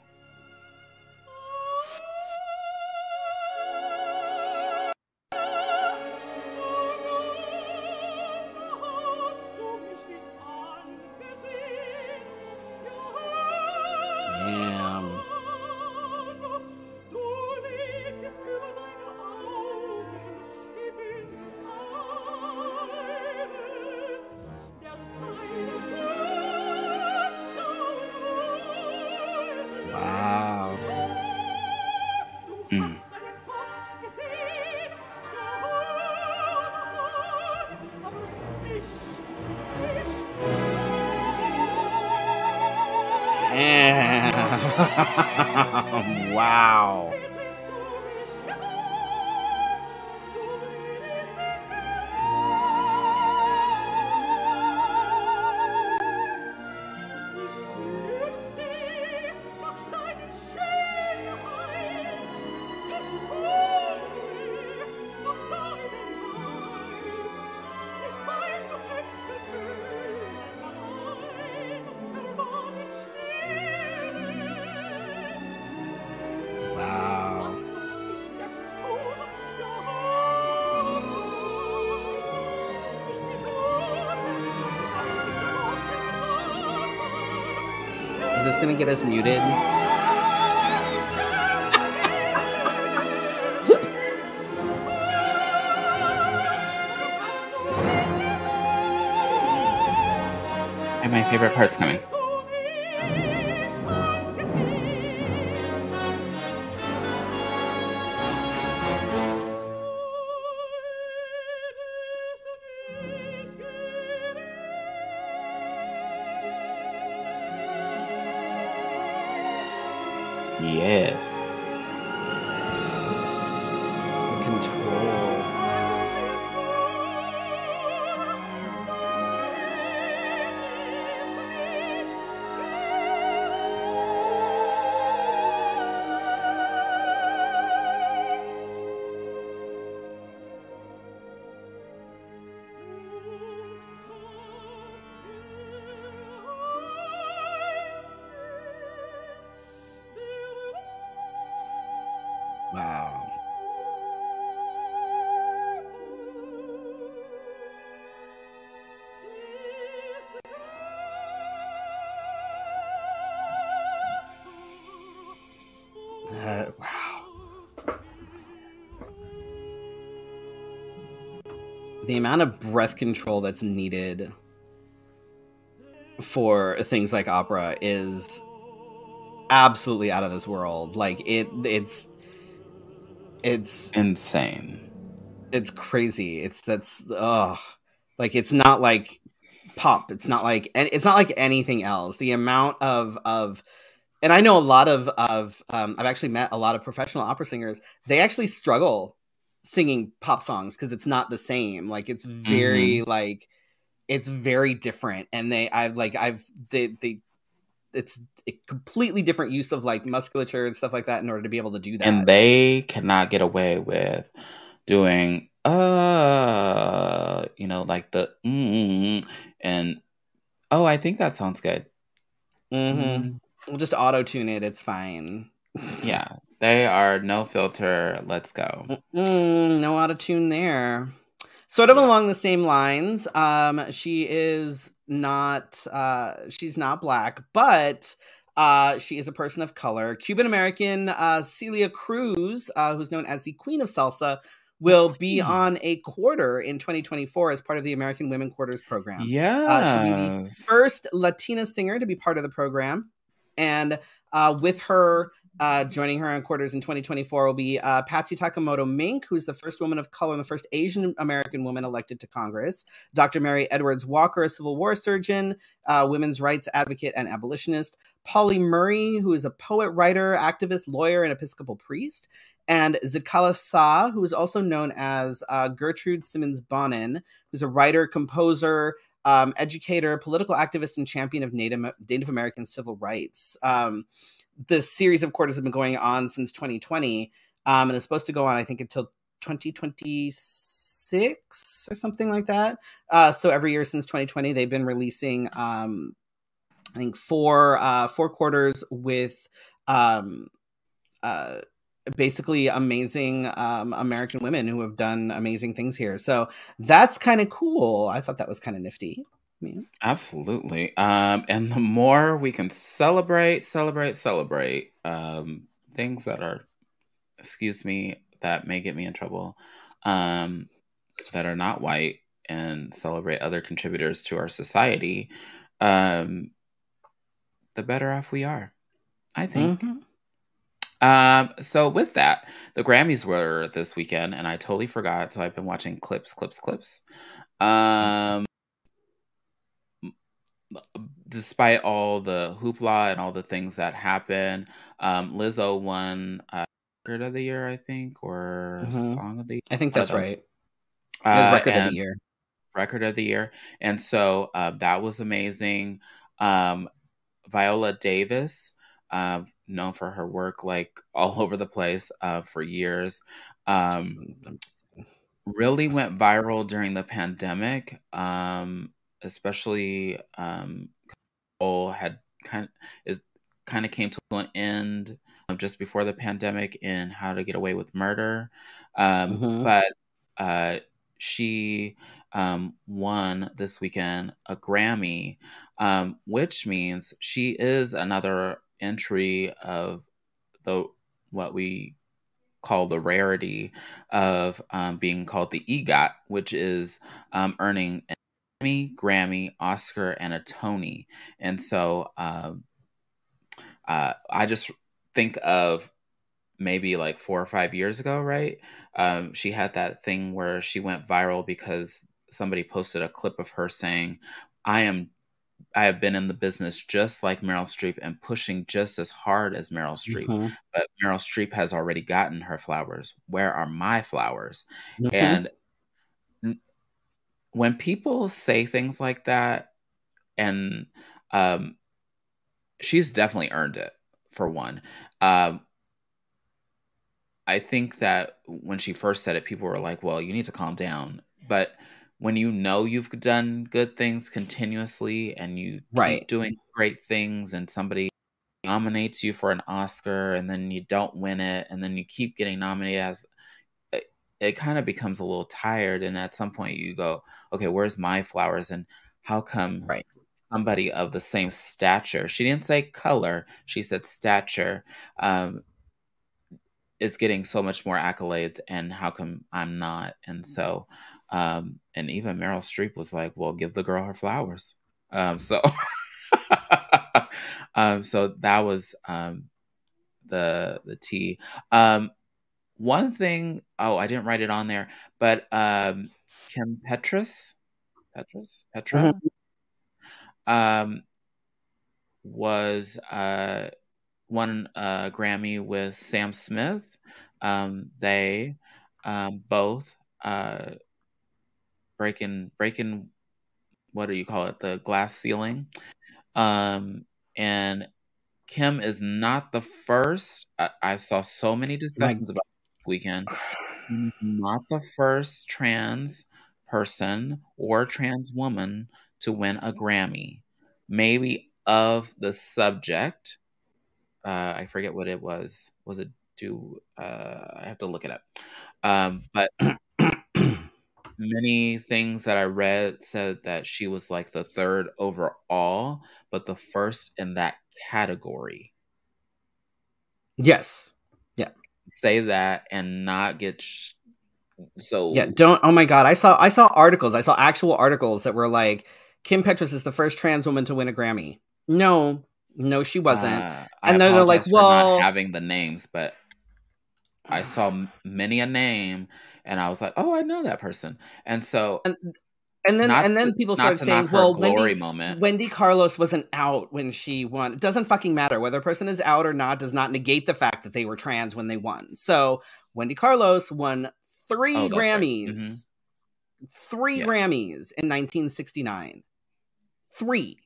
Damn. Wow. Wow. Is this gonna get us muted? And my favorite part's coming. Yes. The control. Wow. Wow. The amount of breath control that's needed for things like opera is absolutely out of this world. Like it's Insane. it's crazy. Like it's not like pop. It's not like anything else. The amount of and I know a lot of I've actually met a lot of professional opera singers. They actually struggle singing pop songs because it's not the same. Like it's very like it's very different, and it's a completely different use of like musculature and stuff like that in order to be able to do that. And they cannot get away with doing like the and oh, I think that sounds good. We'll just auto tune it. It's fine. Yeah, they are no filter. Let's go. No auto tune there. Sort of along the same lines. She is not. She's not Black, but she is a person of color. Cuban American Celia Cruz, who's known as the Queen of Salsa, will be on a quarter in 2024 as part of the American Women Quarters program. She'll be the first Latina singer to be part of the program, and with her. Joining her on quarters in 2024 will be Patsy Takemoto Mink, who's the first woman of color and the first Asian American woman elected to Congress. Dr. Mary Edwards Walker, a Civil War surgeon, women's rights advocate and abolitionist. Polly Murray, who is a poet, writer, activist, lawyer, and Episcopal priest. And Zikala Sa, who is also known as Gertrude Simmons Bonin, who's a writer, composer, educator, political activist, and champion of Native American civil rights. This series of quarters have been going on since 2020, and it's supposed to go on, I think, until 2026 or something like that. So every year since 2020, they've been releasing, I think, four quarters with basically amazing American women who have done amazing things here. So that's kind of cool. I thought that was kind of nifty. Absolutely. And the more we can celebrate things that are, that may get me in trouble, that are not white, and celebrate other contributors to our society, the better off we are, I think. So with that, the Grammys were this weekend, and I totally forgot, so I've been watching clips. despite all the hoopla and all the things that happen, Lizzo won record of the year, I think, or Mm-hmm. song of the year, I think one of that's those. right. It was record of the And year. record of the year, and so that was amazing. Um, Viola Davis, known for her work like all over the place for years, Just, really went viral during the pandemic, especially all had kind is kind of came to an end just before the pandemic in How to Get Away with Murder, mm-hmm. but she won this weekend a Grammy, which means she is another entry of the what we call the rarity of being called the EGOT, which is earning an Emmy, Grammy, Oscar, and a Tony. And so I just think of maybe like 4 or 5 years ago, right? She had that thing where she went viral because somebody posted a clip of her saying, I have been in the business just like Meryl Streep and pushing just as hard as Meryl Streep. Mm-hmm. But Meryl Streep has already gotten her flowers. Where are my flowers? Mm-hmm. And when people say things like that, and um, she's definitely earned it, for one. Um, I think that when she first said it, people were like, well, you need to calm down. But when you know you've done good things continuously and you keep Right. doing great things and somebody nominates you for an Oscar and then you don't win it and then you keep getting nominated as it kind of becomes a little tired, and at some point you go, okay, where's my flowers, and how come Right. somebody of the same stature, she didn't say color, she said stature, um, is getting so much more accolades, and how come I'm not? And so and even Meryl Streep was like, well, give the girl her flowers. So so that was the tea. One thing, oh, I didn't write it on there, but Kim Petra, Mm-hmm. um, was won a Grammy with Sam Smith. They both breaking what do you call it, the glass ceiling. And Kim is not the first. I saw so many My discussions about this weekend. Kim is not the first trans person or trans woman to win a Grammy. Maybe of the subject. I forget what it was. Was it do? I have to look it up. But many things that I read said that she was like the third overall, but the first in that category. yes. Yeah. Say that and not get Yeah. so. Don't. Oh my God. I saw articles. I saw actual articles that were like, Kim Petras is the first trans woman to win a Grammy. No, no, she wasn't. I And then they're like, apologize for not well, having the names, but I saw many a name, and I was like, "Oh, I know that person." And so, and and then people not started to saying, knock her well, glory Wendy moment. Wendy Carlos wasn't out when she won. It doesn't fucking matter whether a person is out or not. Does not negate the fact that they were trans when they won. So Wendy Carlos won Oh, three that's right. Hmm. Grammys, three Yeah. Grammys in 1969. Three.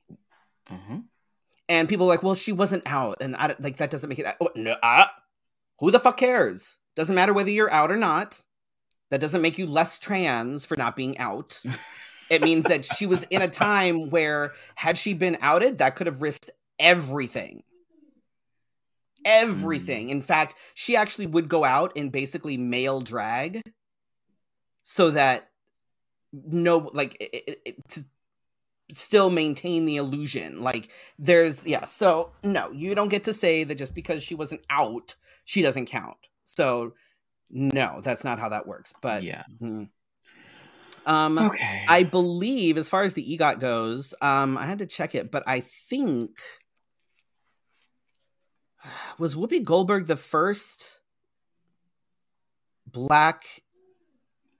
Hmm. And people are like, well, she wasn't out, and I like that doesn't make it. Oh, no, who the fuck cares? Doesn't matter whether you're out or not. That doesn't make you less trans for not being out. It means that she was in a time where, had she been outed, that could have risked everything. Everything. In fact, she actually would go out in basically male drag so that no, like, to still maintain the illusion. Like, yeah. So, no, you don't get to say that just because she wasn't out, she doesn't count. So, no, that's not how that works. But, Yeah. Um, Okay. I believe, as far as the EGOT goes, I had to check it, but I think, was Whoopi Goldberg the first black?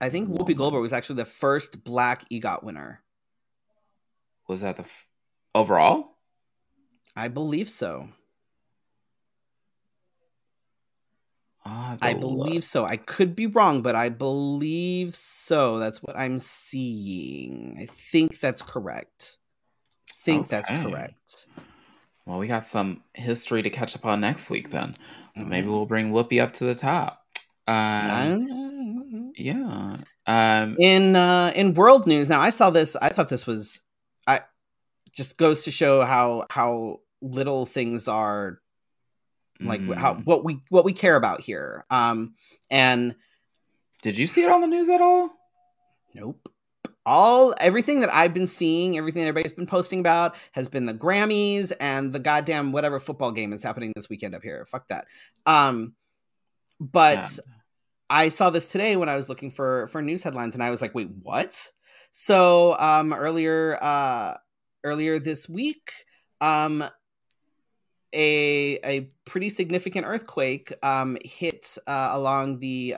I think Whoopi Woman. Goldberg was actually the first black EGOT winner. Was that overall? I believe so. I'll have to I look. believe so. I could be wrong, but I believe so. That's what I'm seeing. I think that's correct. That's Okay. correct. Well, we got some history to catch up on next week then. All Maybe right. we'll bring Whoopi up to the top. Um, yeah. Um, In world news, now I saw this. I thought this was, I just goes to show how little things are, like how mm, what we care about here. And did you see it on the news at all? nope. Everything that I've been seeing, everything that everybody's been posting about has been the Grammys and the goddamn whatever football game is happening this weekend up here. Fuck that. Um, Yeah. but I saw this today when I was looking for news headlines, and I was like, wait, what? So earlier this week, um, a pretty significant earthquake hit along the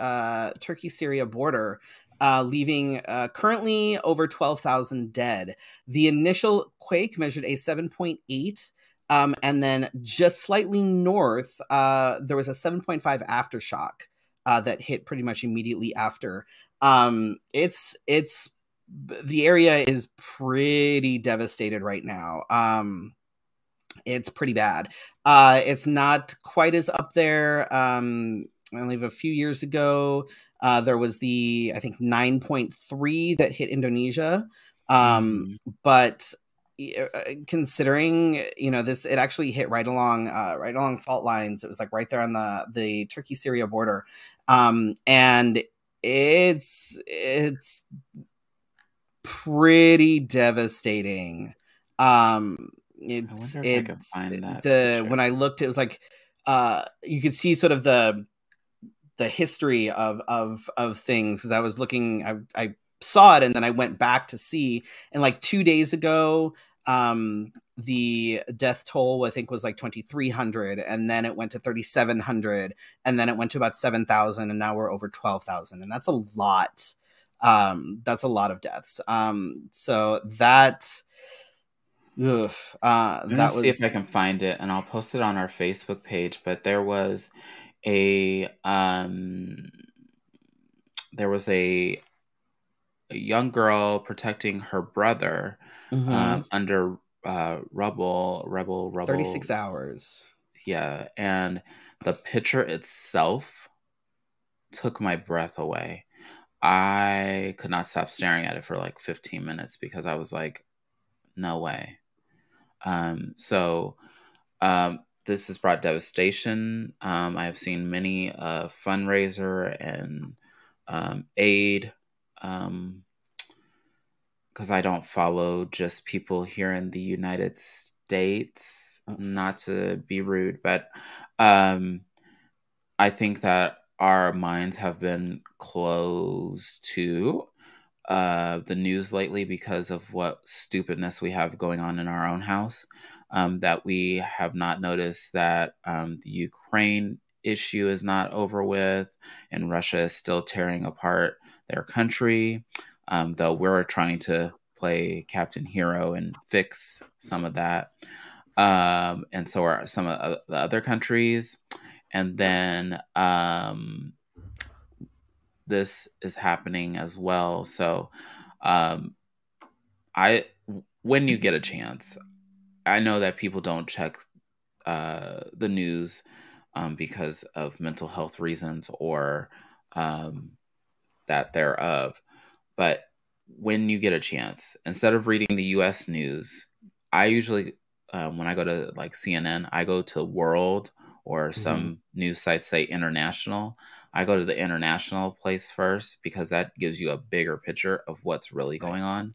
Turkey Syria border, leaving currently over 12,000 dead. The initial quake measured a 7.8. And then just slightly north, there was a 7.5 aftershock that hit pretty much immediately after. It's the area is pretty devastated right now. It's pretty bad. It's not quite as up there. I believe a few years ago, there was the, I think, 9.3 that hit Indonesia. Hmm. But considering, this, it actually hit right along fault lines. It was like right there on the Turkey Syria border. And it's pretty devastating. I It's wonder if I it can find that the picture. When I looked, it was like you could see sort of the history of things, because I was looking, I saw it and then I went back to see, and like 2 days ago, the death toll I think was like 2,300, and then it went to 3,700, and then it went to about 7,000, and now we're over 12,000, and that's a lot. That's a lot of deaths. So that, ugh, I'm gonna that see if I was. can find it, and I'll post it on our Facebook page. But a um, there was a young girl protecting her brother Mhm. under rubble. 36 hours. Yeah, and the picture itself took my breath away. I could not stop staring at it for like 15 minutes because I was like, no way. This has brought devastation. I have seen many fundraiser and aid, because I don't follow just people here in the United States. Not to be rude, but um, I think that our minds have been closed to the news lately because of what stupidness we have going on in our own house. That we have not noticed that the Ukraine issue is not over with, and Russia is still tearing apart their country. Though we're trying to play Captain Hero and fix some of that. And so are some of the other countries. And then this is happening as well. So, um, I when you get a chance, I know that people don't check the news because of mental health reasons or um, that thereof. But when you get a chance, instead of reading the U.S. news, I usually, when I go to like CNN, I go to World or Mhm. some news sites say international. I go to the international place first because that gives you a bigger picture of what's really Right. going on.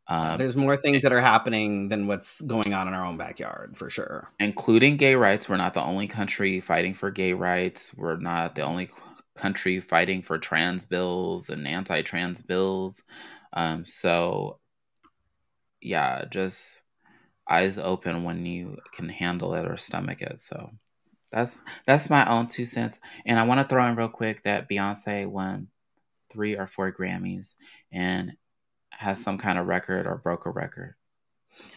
Yeah, Um, there's more things that are happening than what's going on in our own backyard, for sure. Including gay rights. We're not the only country fighting for gay rights. We're not the only country fighting for trans bills and anti-trans bills. So yeah, just eyes open when you can handle it or stomach it. So that's my own 2 cents. And I want to throw in real quick that Beyonce won 3 or 4 Grammys and has some kind of record or broke a record.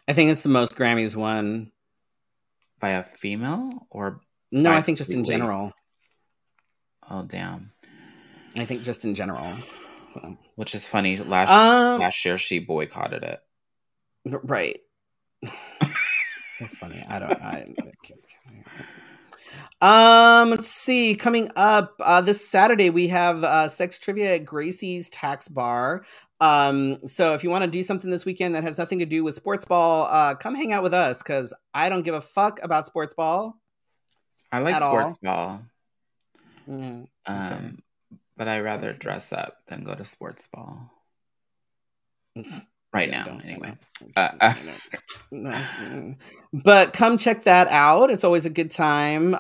I think it's the most Grammys won. By a female or No, by I think just in completely? general. Oh, damn. I think just in general. Which is funny. Last Um, year she boycotted it. right. So funny. I don't. Let's see. Coming up this Saturday, we have sex trivia at Gracie's Tax Bar. So if you want to do something this weekend that has nothing to do with sports ball, come hang out with us because I don't give a fuck about sports ball I like at sports all. ball. Okay. But I rather dress up than go to sports ball. Right Yeah, now, anyway. No. But come check that out. It's always a good time.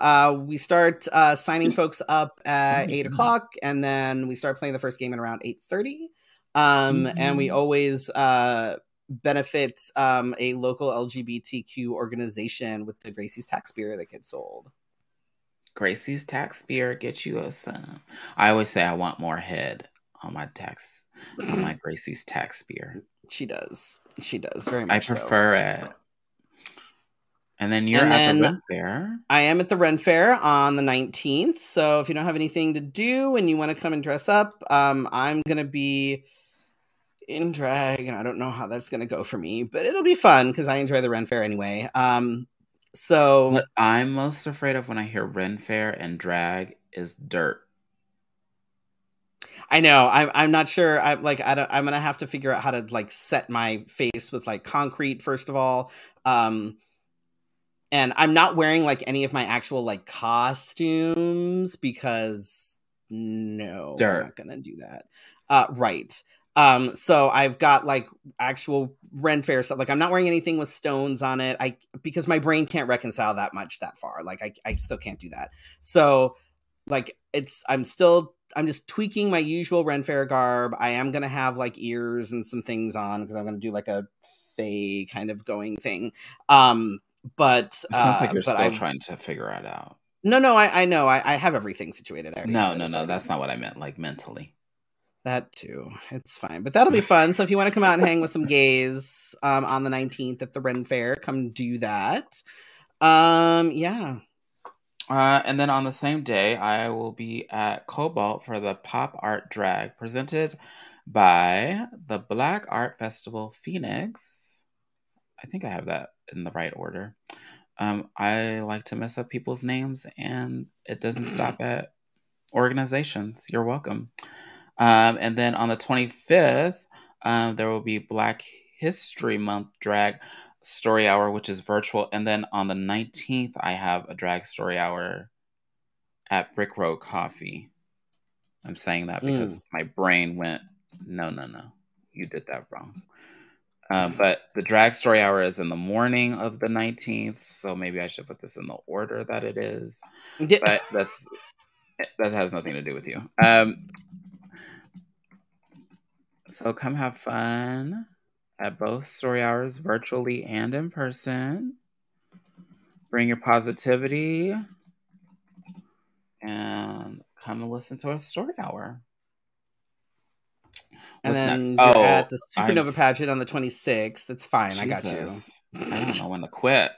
We start signing folks up at 8:00, and then we start playing the first game at around 8:30. And we always benefit a local LGBTQ organization with the Gracie's Tax Beer that gets sold. Gracie's Tax Beer, get you some. I always say I want more head on my Gracie's Tax Beer. She does very much. I prefer it. And then you're at the Ren Fair. I am at the Ren Fair on the 19th. So if you don't have anything to do and you want to come and dress up, I'm going to be in drag, and I don't know how that's going to go for me, but it'll be fun because I enjoy the Ren Fair anyway. So what I'm most afraid of when I hear Ren Fair and drag is dirt. I know. I'm not sure. I'm gonna have to figure out how to like set my face with like concrete first of all. And I'm not wearing like any of my actual like costumes because no, dirt. I'm not gonna do that. Right. So I've got like actual Ren Fair stuff. Like I'm not wearing anything with stones on it. Because my brain can't reconcile that much that far. Like I still can't do that. So like I'm just tweaking my usual Ren Fair garb. I am gonna have like ears and some things on because I'm gonna do like a Fae kind of going thing. But it sounds like you're still trying to figure it out. No, I know. I have everything situated. No, that's not what I meant. Like mentally. That too. It's fine. But that'll be fun. So if you want to come out and hang with some gays on the 19th at the Ren Fair, come do that. Yeah. And then on the same day, I will be at Cobalt for the Pop Art Drag presented by the Black Art Festival Phoenix. I think I have that in the right order. I like to mess up people's names, and it doesn't stop at organizations. You're welcome. And then on the 25th, there will be Black History Month Drag Story Hour, which is virtual. And then on the 19th, I have a drag story hour at Brick Road Coffee. I'm saying that because my brain went, no, you did that wrong. But the drag story hour is in the morning of the 19th, so maybe I should put this in the order that it is. Yeah. But that has nothing to do with you. So come have fun at both story hours, virtually and in person. Bring your positivity and come and listen to a story hour. And then you're at the Supernova pageant on the 26th. That's fine. Jesus. I got you. I don't know when to quit.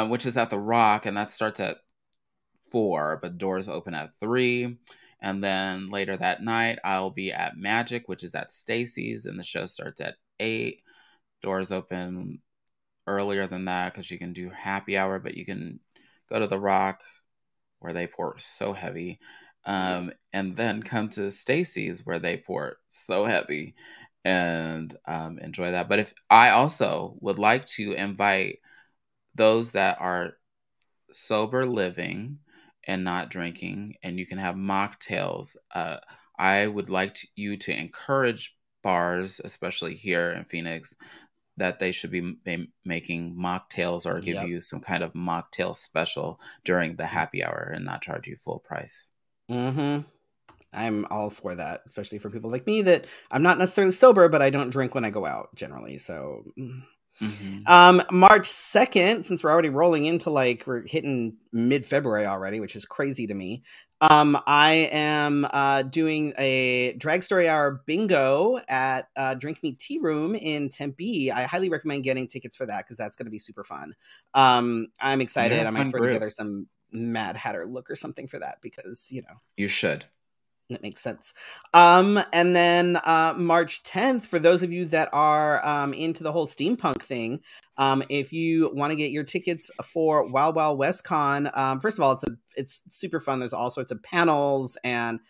Which is at the Rock, and that starts at 4, but doors open at 3. And then later that night, I'll be at Magic, which is at Stacy's, and the show starts at 8. Doors open earlier than that because you can do happy hour, but you can go to the Rock where they pour so heavy. And then come to Stacy's where they pour so heavy and enjoy that. But if I also would like to invite those that are sober living and not drinking, and you can have mocktails. I would like you to encourage bars, especially here in Phoenix, that they should be making mocktails or give you some kind of mocktail special during the happy hour and not charge you full price. Mm-hmm. I'm all for that, especially for people like me that I'm not necessarily sober, but I don't drink when I go out generally. So March 2nd, since we're already rolling into we're hitting mid-February already, which is crazy to me. I am doing a Drag Story Hour bingo at Drink Me Tea Room in Tempe. I highly recommend getting tickets for that because that's going to be super fun. I'm excited. I might throw together some Mad Hatter look or something for that because, you should. That makes sense. And then March 10th, for those of you that are into the whole steampunk thing, if you want to get your tickets for Wild Wild West Con, first of all, it's super fun. There's all sorts of panels and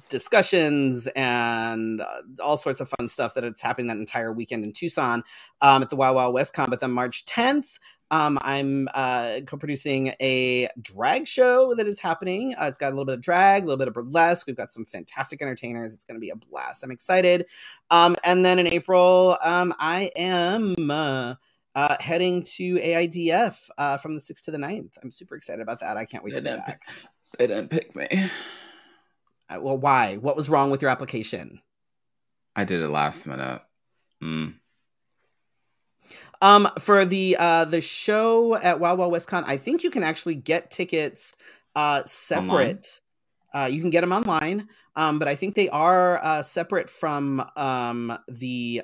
discussions and all sorts of fun stuff that it's happening that entire weekend in Tucson at the Wild Wild West Con. But then March 10th, I'm co-producing a drag show that is happening. It's got a little bit of drag, a little bit of burlesque. We've got some fantastic entertainers. It's going to be a blast. I'm excited. And then in April, I am heading to AIDF from the 6th to the 9th. I'm super excited about that. I can't wait to be back. They didn't pick me. Well, why? What was wrong with your application? I did it last minute. For the show at Wild Wild West Con, I think you can actually get tickets separate. You can get them online, but I think they are separate from the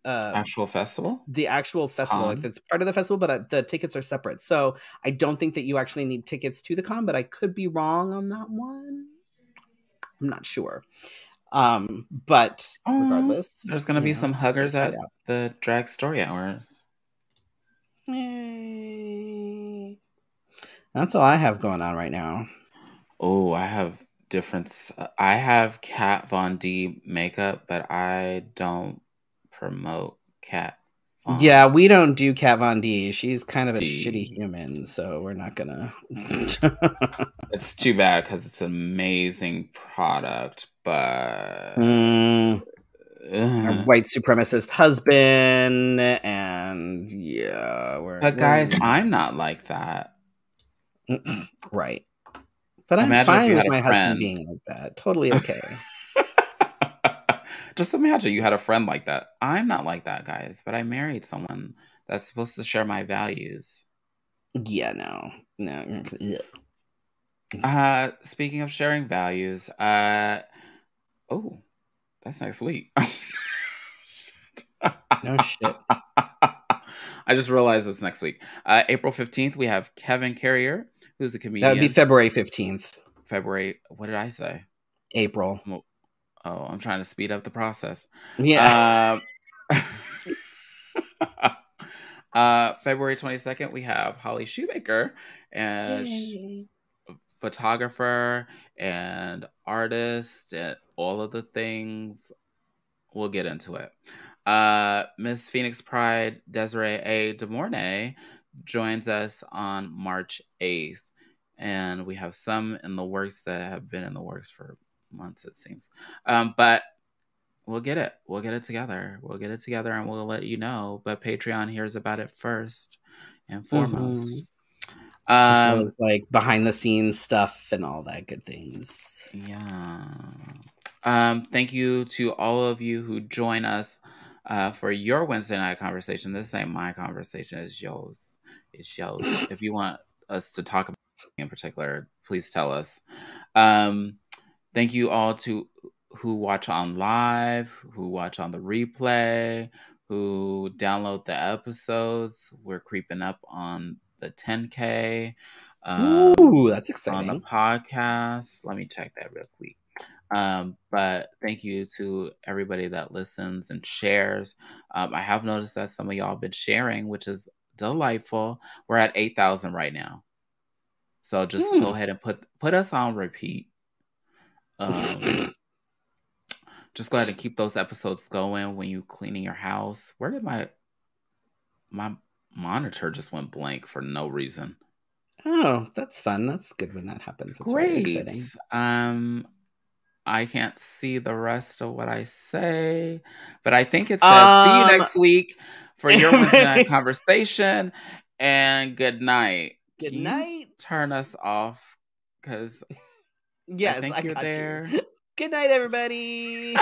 actual festival. The actual festival, it's part of the festival, but the tickets are separate. So I don't think that you actually need tickets to the con, but I could be wrong on that one. I'm not sure. But regardless, there's going to be some huggers at the Drag Story Hours. Yay. That's all I have going on right now. Oh, I have I have Kat Von D makeup, but I don't promote Kat Von. Yeah, we don't do Kat Von D. She's kind of a shitty human, so we're not gonna. It's too bad because it's an amazing product, but our white supremacist husband, and But guys, I'm not like that. Right. But I'm fine with my husband being like that. Totally okay. Just imagine you had a friend like that. I'm not like that, guys, but I married someone that's supposed to share my values. Yeah, no. Speaking of sharing values, that's next week. No shit. I just realized it's next week. April 15th, we have Kevin Carrier, who's a comedian. That would be February 15th. February, what did I say? April. Oh, I'm trying to speed up the process. Yeah. February 22nd, we have Holly Shoemaker, and photographer and artist and all of the things. We'll get into it. Miss Phoenix Pride Desiree A. DeMornay joins us on March 8th. And we have some in the works that have been in the works for months, it seems. But we'll get it. We'll get it together. We'll get it together and we'll let you know. But Patreon hears about it first and foremost. As well as behind the scenes stuff and all that good things. Yeah. Thank you to all of you who join us for your Wednesday night conversation. This ain't my conversation, it's yours. It's yours. If you want us to talk about in particular, please tell us. Thank you all to who watch on live, who watch on the replay, who download the episodes. We're creeping up on the 10K. Ooh, that's exciting. On the podcast. Let me check that real quick. But thank you to everybody that listens and shares. I have noticed that some of y'all have been sharing, which is delightful. We're at 8,000 right now. So just go ahead and put us on repeat. Just go ahead and keep those episodes going when you cleaning your house. Where did my monitor just went blank for no reason? Oh, that's fun. That's good when that happens. It's great. Very exciting. I can't see the rest of what I say, but I think it says see you next week for your Wednesday night conversation, and good night. Good night. Turn us off because yes, I think you're there. Good night, everybody.